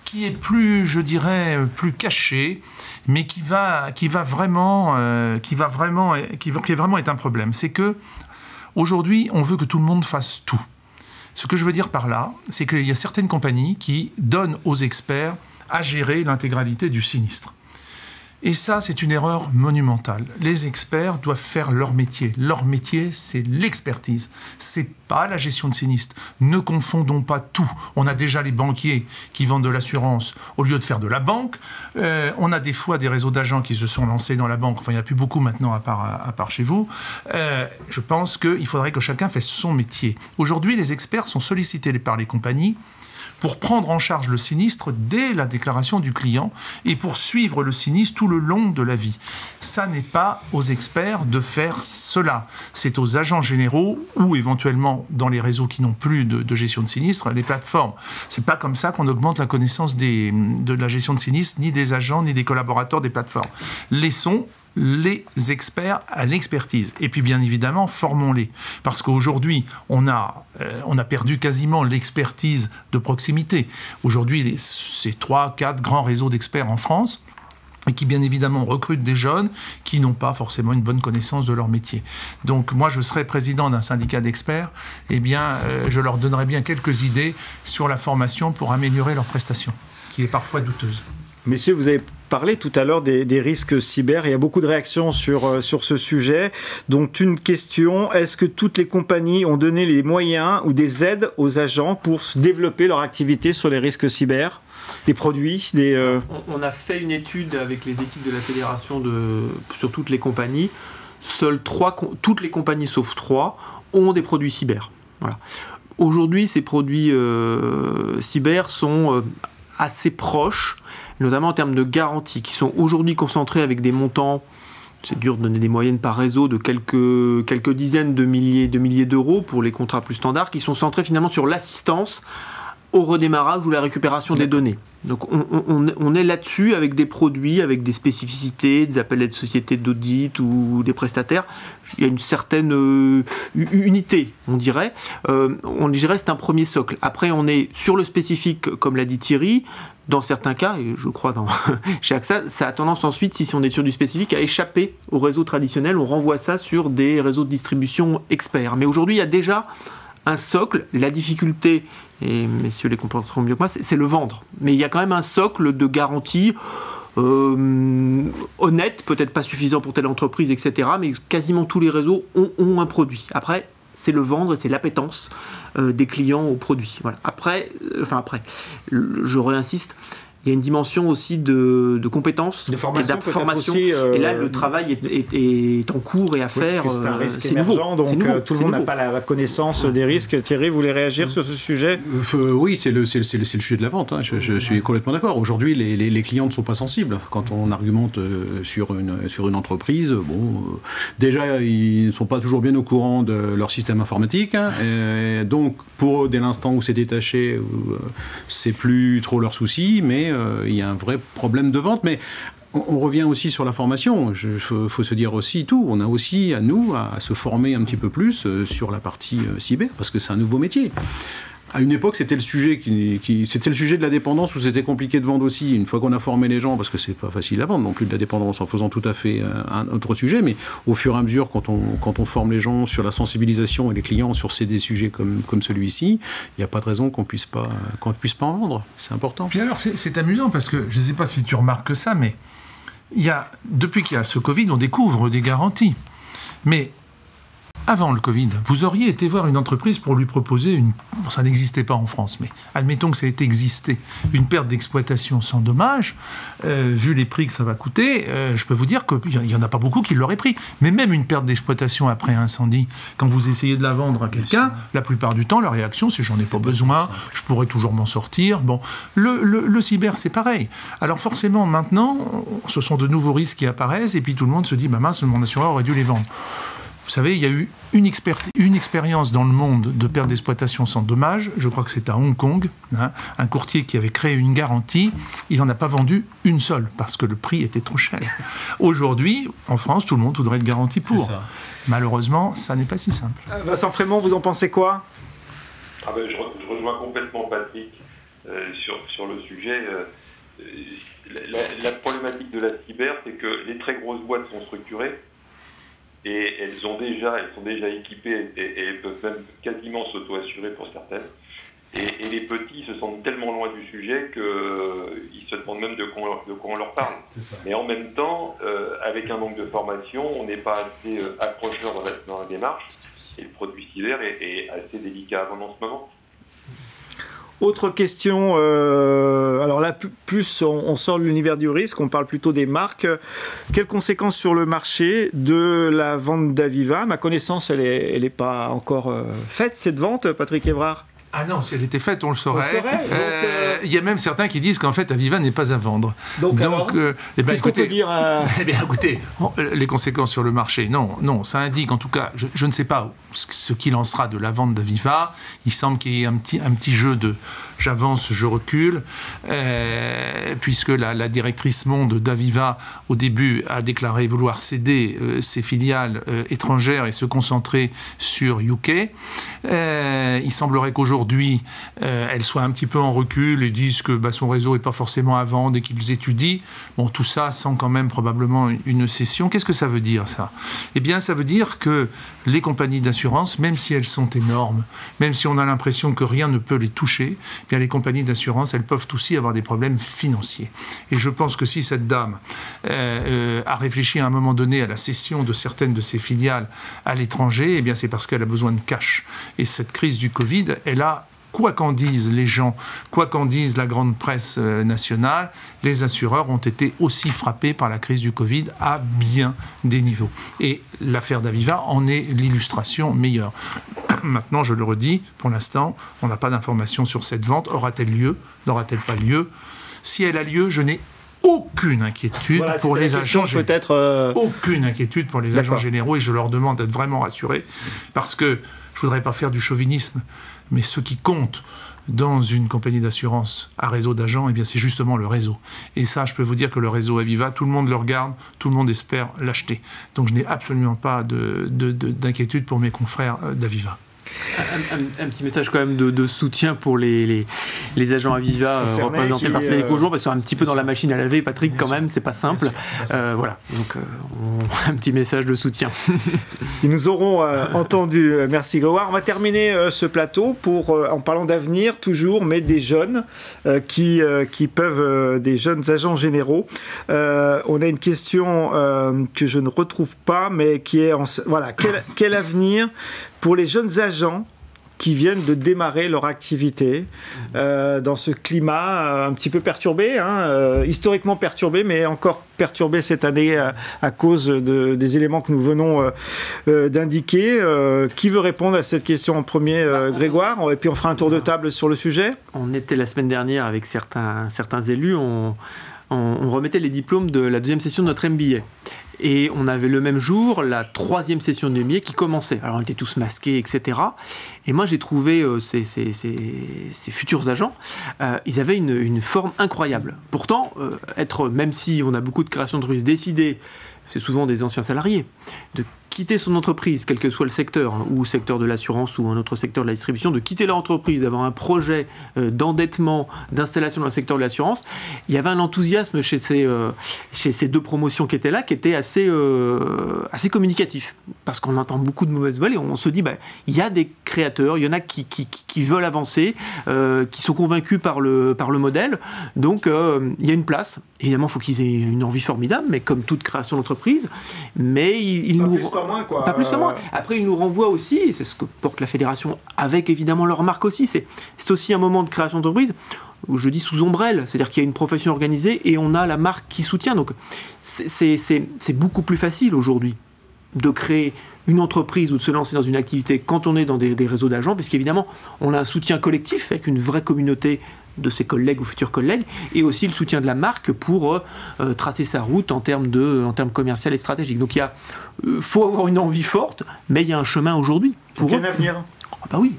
B: qui est plus, je dirais, plus caché, mais qui va vraiment être un problème. C'est que aujourd'hui, on veut que tout le monde fasse tout. Ce que je veux dire par là, c'est qu'il y a certaines compagnies qui donnent aux experts à gérer l'intégralité du sinistre. Et ça, c'est une erreur monumentale. Les experts doivent faire leur métier. Leur métier, c'est l'expertise. C'est pas la gestion de sinistre. Ne confondons pas tout. On a déjà les banquiers qui vendent de l'assurance au lieu de faire de la banque. On a des fois des réseaux d'agents qui se sont lancés dans la banque. Enfin, il n'y en a plus beaucoup maintenant à part chez vous. Je pense qu'il faudrait que chacun fasse son métier. Aujourd'hui, les experts sont sollicités par les compagnies pour prendre en charge le sinistre dès la déclaration du client et pour suivre le sinistre tout le long de la vie. Ça n'est pas aux experts de faire cela. C'est aux agents généraux ou éventuellement dans les réseaux qui n'ont plus de gestion de sinistre, les plateformes. C'est pas comme ça qu'on augmente la connaissance de la gestion de sinistre, ni des agents, ni des collaborateurs des plateformes. Laissons les experts à l'expertise. Et puis, bien évidemment, formons-les. Parce qu'aujourd'hui, on a perdu quasiment l'expertise de proximité. Aujourd'hui, c'est 3-4 grands réseaux d'experts en France et qui, bien évidemment, recrutent des jeunes qui n'ont pas forcément une bonne connaissance de leur métier. Donc, moi, je serais président d'un syndicat d'experts, eh bien, je leur donnerais bien quelques idées sur la formation pour améliorer leurs prestations, qui est parfois douteuse.
A: Messieurs, vous avez parlé tout à l'heure des risques cyber. Il y a beaucoup de réactions sur ce sujet. Donc, une question, est-ce que toutes les compagnies ont donné les moyens ou des aides aux agents pour développer leur activité sur les risques cyber ? Des produits
D: On a fait une étude avec les équipes de la fédération sur toutes les compagnies. Toutes les compagnies sauf 3 ont des produits cyber. Voilà. Aujourd'hui, ces produits cyber sont assez proches, notamment en termes de garantie, qui sont aujourd'hui concentrés avec des montants, c'est dur de donner des moyennes par réseau, de quelques dizaines de milliers d'euros pour les contrats plus standards, qui sont centrés finalement sur l'assistance au redémarrage ou la récupération des données. Donc on est là-dessus avec des produits, avec des spécificités, des appels de sociétés d'audit ou des prestataires. Il y a une certaine unité, on dirait. On dirait c'est un premier socle. Après, on est sur le spécifique, comme l'a dit Thierry. Dans certains cas, et je crois chez AXA, ça a tendance ensuite, si on est sur du spécifique, à échapper au réseau traditionnel. On renvoie ça sur des réseaux de distribution experts. Mais aujourd'hui, il y a déjà un socle. La difficulté, et messieurs les comprendront mieux que moi, c'est le vendre. Mais il y a quand même un socle de garantie honnête, peut-être pas suffisant pour telle entreprise, etc. Mais quasiment tous les réseaux ont un produit. Après, c'est le vendre et c'est l'appétence des clients au produit. Voilà. Après, je réinsiste, il y a une dimension aussi de compétences,
A: de formation,
D: et d'information.
A: Aussi,
D: et là, le travail est en cours et à faire.
A: Parce que c'est un risque
D: émergent,
A: nouveau. Donc tout le monde n'a pas la connaissance des risques. Thierry, vous voulez réagir sur ce sujet ?
C: Oui, c'est le sujet de la vente. Hein. Je suis complètement d'accord. Aujourd'hui, les clients ne sont pas sensibles. Quand on argumente sur une entreprise, déjà, ils ne sont pas toujours bien au courant de leur système informatique. Hein. Et donc, pour eux, dès l'instant où c'est détaché, c'est plus trop leur souci, mais il y a un vrai problème de vente. Mais on revient aussi sur la formation. Il faut se dire aussi tout. On a aussi, à nous, à se former un petit peu plus sur la partie cyber, parce que c'est un nouveau métier. À une époque, c'était le sujet c'était le sujet de la dépendance où c'était compliqué de vendre aussi. Une fois qu'on a formé les gens, parce que c'est pas facile à vendre non plus de la dépendance en faisant tout à fait un autre sujet, mais au fur et à mesure, quand on forme les gens sur la sensibilisation et les clients sur des sujets comme celui-ci, il n'y a pas de raison qu'on puisse pas en vendre. C'est important.
B: Puis alors, c'est amusant parce que je ne sais pas si tu remarques ça, mais depuis qu'il y a ce Covid, on découvre des garanties. Mais avant le Covid, vous auriez été voir une entreprise pour lui proposer ça n'existait pas en France, mais admettons que ça ait existé, une perte d'exploitation sans dommage, vu les prix que ça va coûter, je peux vous dire qu'il n'y en a pas beaucoup qui l'auraient pris. Mais même une perte d'exploitation après incendie, quand vous essayez de la vendre à quelqu'un, la plupart du temps, la réaction, c'est « j'en ai pas besoin, je pourrais toujours m'en sortir ». Bon, le cyber, c'est pareil. Alors forcément, maintenant, ce sont de nouveaux risques qui apparaissent, et puis tout le monde se dit « bah mince, mon assureur aurait dû les vendre ». Vous savez, il y a eu une expérience dans le monde de perte d'exploitation sans dommage. Je crois que c'est à Hong Kong. Un courtier qui avait créé une garantie, il n'en a pas vendu une seule parce que le prix était trop cher. Aujourd'hui, en France, tout le monde voudrait être garanti pour. Malheureusement, ça n'est pas si simple.
A: Vincent Frémont, vous en pensez quoi?
E: Je rejoins complètement Patrick sur le sujet. La problématique de la cyber, c'est que les très grosses boîtes sont structurées. Et elles sont déjà équipées et elles peuvent même quasiment s'auto-assurer pour certaines. Et les petits se sentent tellement loin du sujet qu'ils se demandent même de quoi on leur parle. Mais en même temps, avec un manque de formation, on n'est pas assez accrocheur dans la démarche. Et le produit cyber est assez délicat à vendre en ce moment.
A: Autre question, alors là, plus on sort de l'univers du risque, on parle plutôt des marques. Quelles conséquences sur le marché de la vente d'Aviva? À ma connaissance, elle est pas encore faite, cette vente, Patrick Evrard?
B: Ah non, si elle était faite, on le saurait. Il y a même certains qui disent qu'en fait, Aviva n'est pas à vendre.
A: Donc qu'est-ce qu'on peut dire
B: écoutez, les conséquences sur le marché, non, ça indique, en tout cas, je ne sais pas ce qu'il en sera de la vente d'Aviva. Il semble qu'il y ait un petit jeu de j'avance, je recule, puisque la directrice monde d'Aviva, au début, a déclaré vouloir céder ses filiales étrangères et se concentrer sur UK. Il semblerait qu'aujourd'hui, elle soit un petit peu en recul et dise que son réseau n'est pas forcément à vendre et qu'ils étudient. Bon, tout ça sent quand même probablement une cession. Qu'est-ce que ça veut dire, ça? Eh bien, ça veut dire que les compagnies d'assurance, même si elles sont énormes, même si on a l'impression que rien ne peut les toucher, eh bien, les compagnies d'assurance, elles peuvent aussi avoir des problèmes financiers. Et je pense que si cette dame a réfléchi à un moment donné à la cession de certaines de ses filiales à l'étranger, eh bien, c'est parce qu'elle a besoin de cash. Et cette crise du Covid, elle a, quoi qu'en disent les gens, quoi qu'en dise la grande presse nationale, les assureurs ont été aussi frappés par la crise du Covid à bien des niveaux. Et l'affaire d'Aviva en est l'illustration meilleure. Maintenant, je le redis, pour l'instant, on n'a pas d'informations sur cette vente. Aura-t-elle lieu? N'aura-t-elle pas lieu? Si elle a lieu, je n'ai aucune inquiétude pour les agents généraux. Aucune inquiétude pour les agents généraux, et je leur demande d'être vraiment rassurés, parce que je ne voudrais pas faire du chauvinisme, mais ce qui compte dans une compagnie d'assurance à réseau d'agents, eh bien, c'est justement le réseau. Et ça, je peux vous dire que le réseau Aviva, tout le monde le regarde, tout le monde espère l'acheter. Donc je n'ai absolument pas d'inquiétude pour mes confrères d'Aviva.
D: Un petit message quand même de soutien pour les agents Aviva représentés par Cédric Aujour, parce qu'ils sont un petit peu dans la machine à laver, Patrick, quand même, c'est pas simple. Voilà, donc un petit message de soutien.
A: Ils nous auront entendu, merci Grégoire. On va terminer ce plateau en parlant d'avenir toujours, mais des jeunes qui peuvent, des jeunes agents généraux. On a une question que je ne retrouve pas, mais qui est, voilà, quel avenir pour les jeunes agents qui viennent de démarrer leur activité dans ce climat un petit peu perturbé, historiquement perturbé, mais encore perturbé cette année à cause des éléments que nous venons d'indiquer. Qui veut répondre à cette question en premier, Grégoire? Et puis on fera un tour de table sur le sujet.
D: On était la semaine dernière avec certains élus, on remettait les diplômes de la deuxième session de notre MBA. Et on avait le même jour la troisième session de MBA qui commençait. Alors on était tous masqués, etc. Et moi j'ai trouvé ces futurs agents, ils avaient une forme incroyable. Pourtant, même si on a beaucoup de créations d'entreprises décidées, c'est souvent des anciens salariés, de quitter son entreprise, quel que soit le secteur, hein, ou secteur de l'assurance ou un autre secteur de la distribution, de quitter leur entreprise, d'avoir un projet d'endettement, d'installation dans le secteur de l'assurance, il y avait un enthousiasme chez ces deux promotions qui étaient là, qui était assez communicatif. Parce qu'on entend beaucoup de mauvaises nouvelles et on se dit, il y a des créateurs, il y en a qui veulent avancer, qui sont convaincus par le modèle. Donc, il y a une place. Évidemment, il faut qu'ils aient une envie formidable, mais comme toute création d'entreprise, mais pas plus pas moins. Après, ils nous renvoient aussi, et c'est ce que porte la fédération, avec évidemment leur marque aussi, c'est aussi un moment de création d'entreprise, où je dis sous ombrelle, c'est-à-dire qu'il y a une profession organisée et on a la marque qui soutient. Donc, c'est beaucoup plus facile aujourd'hui de créer une entreprise ou de se lancer dans une activité quand on est dans des réseaux d'agents, parce qu'évidemment, on a un soutien collectif avec une vraie communauté de ses collègues ou futurs collègues, et aussi le soutien de la marque pour tracer sa route en termes commercial et stratégiques. Donc il faut avoir une envie forte, mais il y a un chemin aujourd'hui.
A: Pour un avenir.
D: Ah oui.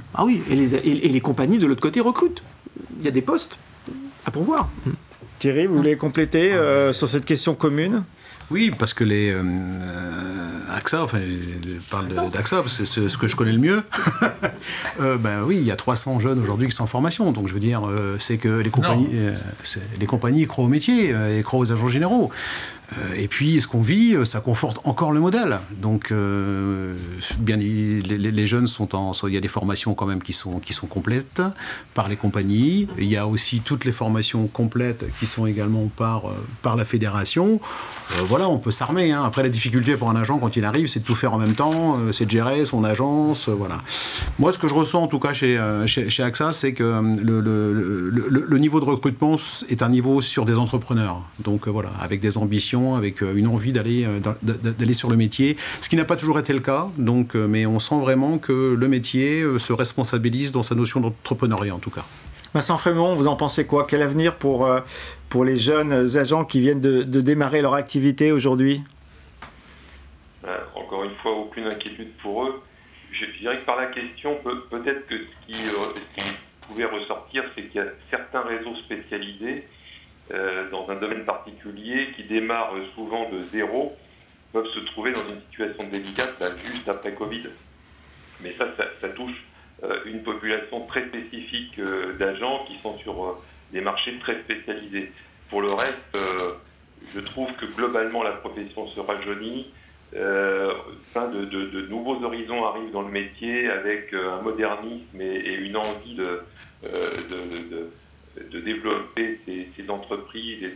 D: Et les compagnies de l'autre côté recrutent. Il y a des postes à pourvoir.
A: Thierry, vous voulez compléter sur cette question commune ?
C: Oui, parce que les AXA, enfin, je parle d'AXA, c'est ce que je connais le mieux. Oui, il y a 300 jeunes aujourd'hui qui sont en formation. Donc, je veux dire, c'est que les compagnies croient au métier et croient aux agents généraux. Et puis, ce qu'on vit, ça conforte encore le modèle. Donc, bien, les jeunes il y a des formations quand même qui sont complètes par les compagnies. Il y a aussi toutes les formations complètes qui sont également par la fédération. Voilà, on peut s'armer. Hein. Après, la difficulté pour un agent, quand il arrive, c'est de tout faire en même temps, c'est de gérer son agence, voilà. Moi, ce que je ressens, en tout cas, chez AXA, c'est que le niveau de recrutement est un niveau sur des entrepreneurs. Donc, voilà, avec des ambitions, avec une envie d'aller sur le métier, ce qui n'a pas toujours été le cas, donc, mais on sent vraiment que le métier se responsabilise dans sa notion d'entrepreneuriat, en tout cas.
A: Vincent Frémont, vous en pensez quoi ? Quel avenir pour les jeunes agents qui viennent de démarrer leur activité aujourd'hui ?
E: Encore une fois, aucune inquiétude pour eux. Je dirais que par la question, peut-être que ce qui pouvait ressortir, c'est qu'il y a certains réseaux spécialisés dans un domaine particulier qui démarrent souvent de zéro, peuvent se trouver dans une situation délicate juste après Covid. Mais ça touche une population très spécifique d'agents qui sont sur des marchés très spécialisés. Pour le reste, je trouve que globalement la profession se rajeunit, de nouveaux horizons arrivent dans le métier avec un modernisme et une envie de développer ces entreprises et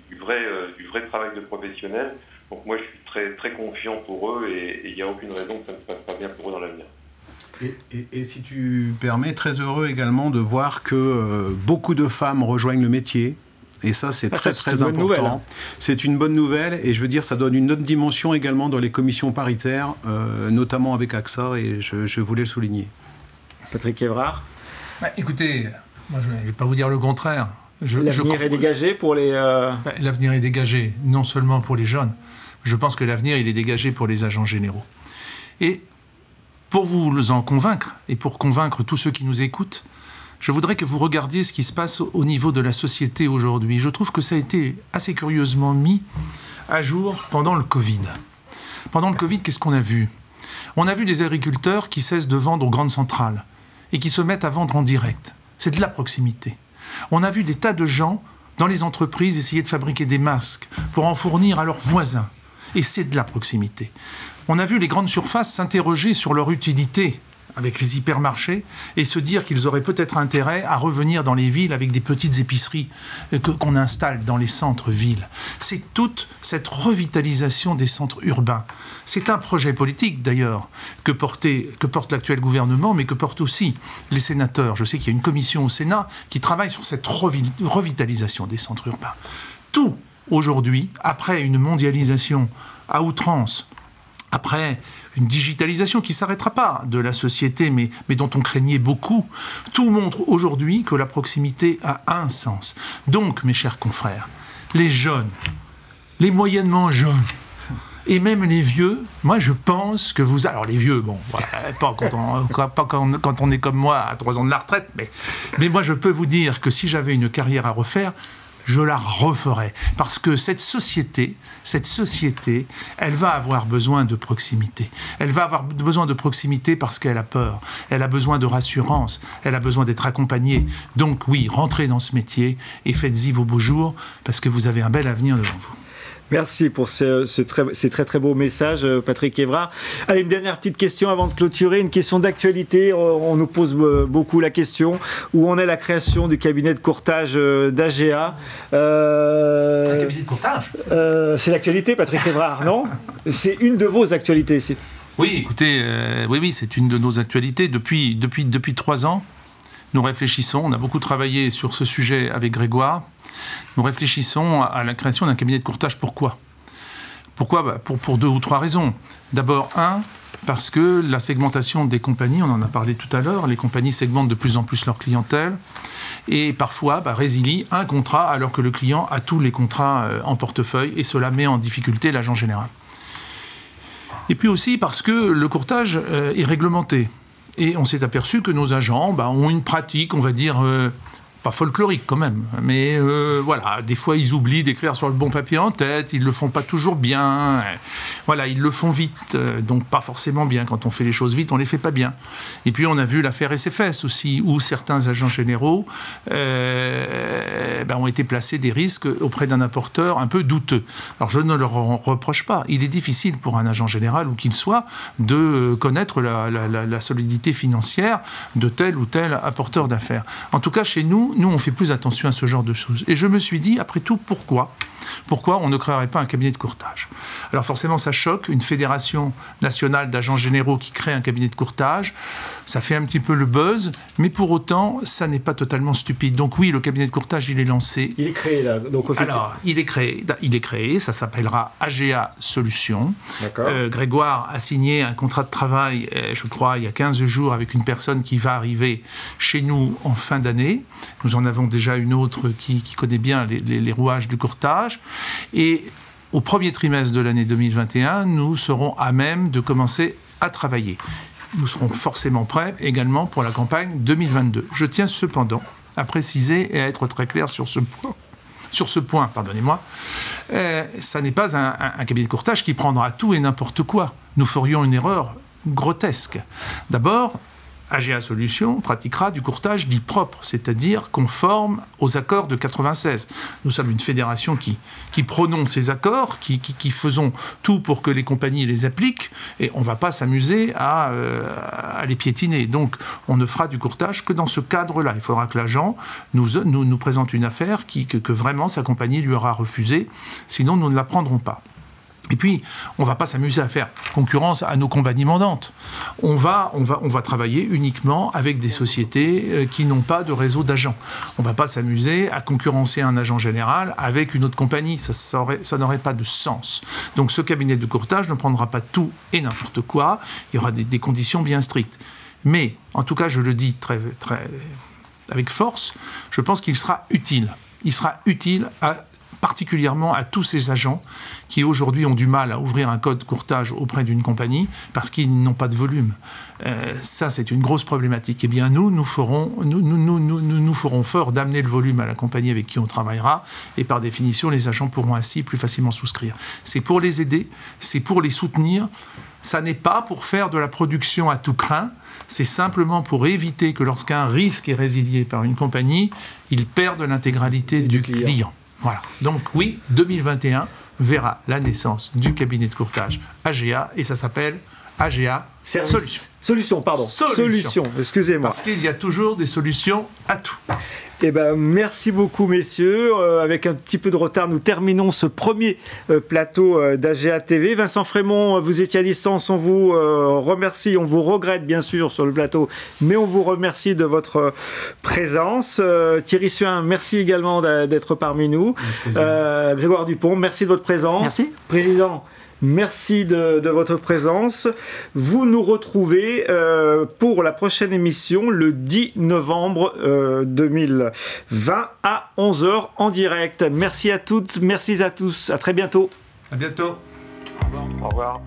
E: du vrai travail de professionnel. Donc moi je suis très, très confiant pour eux et il n'y a aucune raison que ça ne se passe pas bien pour eux dans l'avenir.
C: Et si tu permets, très heureux également de voir que beaucoup de femmes rejoignent le métier. Et ça, c'est très important.
A: Nouvelle, hein.
C: C'est une bonne nouvelle. Et je veux dire, ça donne une autre dimension également dans les commissions paritaires, notamment avec AXA, et je voulais le souligner.
A: Patrick Évrard.
B: Écoutez, moi, je ne vais pas vous dire le contraire.
A: L'avenir est dégagé pour les...
B: L'avenir est dégagé, non seulement pour les jeunes. Je pense que l'avenir, il est dégagé pour les agents généraux. Et pour vous en convaincre, et pour convaincre tous ceux qui nous écoutent, je voudrais que vous regardiez ce qui se passe au niveau de la société aujourd'hui. Je trouve que ça a été assez curieusement mis à jour pendant le Covid. Pendant le Covid, qu'est-ce qu'on a vu ? On a vu des agriculteurs qui cessent de vendre aux grandes centrales et qui se mettent à vendre en direct. C'est de la proximité. On a vu des tas de gens dans les entreprises essayer de fabriquer des masques pour en fournir à leurs voisins. Et c'est de la proximité. On a vu les grandes surfaces s'interroger sur leur utilité avec les hypermarchés et se dire qu'ils auraient peut-être intérêt à revenir dans les villes avec des petites épiceries qu'on installe dans les centres-villes. C'est toute cette revitalisation des centres urbains. C'est un projet politique d'ailleurs que porte l'actuel gouvernement, mais que portent aussi les sénateurs. Je sais qu'il y a une commission au Sénat qui travaille sur cette revitalisation des centres urbains. Tout aujourd'hui, après une mondialisation à outrance, après une digitalisation qui ne s'arrêtera pas de la société, mais dont on craignait beaucoup, tout montre aujourd'hui que la proximité a un sens. Donc, mes chers confrères, les jeunes, les moyennement jeunes, et même les vieux, moi je pense que vous... Alors les vieux, bon, voilà, pas quand on est comme moi à 3 ans de la retraite, mais moi je peux vous dire que si j'avais une carrière à refaire, je la referai. Parce que cette société, elle va avoir besoin de proximité. Elle va avoir besoin de proximité parce qu'elle a peur. Elle a besoin de rassurance. Elle a besoin d'être accompagnée. Donc oui, rentrez dans ce métier et faites-y vos beaux jours parce que vous avez un bel avenir devant vous.
A: Merci pour ces très très beaux messages, Patrick Évrard. Allez, une dernière petite question avant de clôturer, une question d'actualité. On nous pose beaucoup la question, où en est la création du cabinet de courtage d'AGA
B: Un cabinet de courtage
A: C'est l'actualité, Patrick Évrard, non? C'est une de vos actualités.
B: Oui, écoutez, oui, c'est une de nos actualités. Depuis 3 ans, nous réfléchissons, on a beaucoup travaillé sur ce sujet avec Grégoire. Nous réfléchissons à la création d'un cabinet de courtage. Pourquoi ? Pour 2 ou 3 raisons. D'abord, parce que la segmentation des compagnies, on en a parlé tout à l'heure, les compagnies segmentent de plus en plus leur clientèle et parfois résilient un contrat alors que le client a tous les contrats en portefeuille et cela met en difficulté l'agent général. Et puis aussi parce que le courtage est réglementé. Et on s'est aperçu que nos agents ont une pratique, on va dire, pas folklorique quand même, mais voilà, des fois ils oublient d'écrire sur le bon papier en tête, ils le font pas toujours bien, voilà, ils le font vite, donc pas forcément bien. Quand on fait les choses vite, on les fait pas bien. Et puis on a vu l'affaire SFS aussi, où certains agents généraux ont été placés des risques auprès d'un apporteur un peu douteux. Alors je ne leur en reproche pas. Il est difficile pour un agent général, ou qu'il soit, de connaître la solidité financière de tel ou tel apporteur d'affaires. En tout cas, chez nous, on fait plus attention à ce genre de choses. Et je me suis dit, après tout, pourquoi on ne créerait pas un cabinet de courtage? Alors forcément, ça choque. Une fédération nationale d'agents généraux qui crée un cabinet de courtage, ça fait un petit peu le buzz, mais pour autant, ça n'est pas totalement stupide. Donc oui, le cabinet de courtage, il est lancé.
A: Il est créé, là. Donc,
B: alors, il est créé, ça s'appellera AGA Solutions. Grégoire a signé un contrat de travail, je crois, il y a 15 jours, avec une personne qui va arriver chez nous en fin d'année. Nous en avons déjà une autre qui connaît bien les rouages du courtage. Et au premier trimestre de l'année 2021, nous serons à même de commencer à travailler. Nous serons forcément prêts également pour la campagne 2022. Je tiens cependant à préciser et à être très clair sur ce point, pardonnez-moi. Ça n'est pas un cabinet de courtage qui prendra tout et n'importe quoi. Nous ferions une erreur grotesque. D'abord, AGA Solutions pratiquera du courtage dit propre, c'est-à-dire conforme aux accords de 96. Nous sommes une fédération qui prônons ces accords, qui faisons tout pour que les compagnies les appliquent, et on ne va pas s'amuser à les piétiner. Donc, on ne fera du courtage que dans ce cadre-là. Il faudra que l'agent nous présente une affaire que vraiment sa compagnie lui aura refusée, sinon nous ne la prendrons pas. Et puis, on ne va pas s'amuser à faire concurrence à nos compagnies mandantes. On va travailler uniquement avec des sociétés qui n'ont pas de réseau d'agents. On ne va pas s'amuser à concurrencer un agent général avec une autre compagnie. Ça n'aurait pas de sens. Donc, ce cabinet de courtage ne prendra pas tout et n'importe quoi. Il y aura des conditions bien strictes. Mais, en tout cas, je le dis avec force, je pense qu'il sera utile. Il sera utile particulièrement à tous ces agents qui aujourd'hui ont du mal à ouvrir un code courtage auprès d'une compagnie parce qu'ils n'ont pas de volume. Ça, c'est une grosse problématique. Eh bien, nous ferons fort d'amener le volume à la compagnie avec qui on travaillera, et par définition, les agents pourront ainsi plus facilement souscrire. C'est pour les aider, c'est pour les soutenir. Ça n'est pas pour faire de la production à tout crin, c'est simplement pour éviter que lorsqu'un risque est résilié par une compagnie, ils perdent l'intégralité du client. Voilà. Donc oui, 2021 verra la naissance du cabinet de courtage AGA, et ça s'appelle AGA Solutions.
A: Solutions, excusez-moi.
B: Parce qu'il y a toujours des solutions à tout.
A: Eh ben, merci beaucoup, messieurs. Avec un petit peu de retard, nous terminons ce premier plateau d'AGA TV. Vincent Frémont, vous étiez à distance. On vous remercie. On vous regrette, bien sûr, sur le plateau, mais on vous remercie de votre présence. Thierry Suin, merci également d'être parmi nous. Grégoire Dupont, merci de votre présence.
D: Merci.
A: Président, merci de votre présence. Vous nous retrouvez pour la prochaine émission le 10 novembre 2020 à 11h en direct. Merci à toutes, merci à tous. À très bientôt.
B: À bientôt.
E: Au revoir.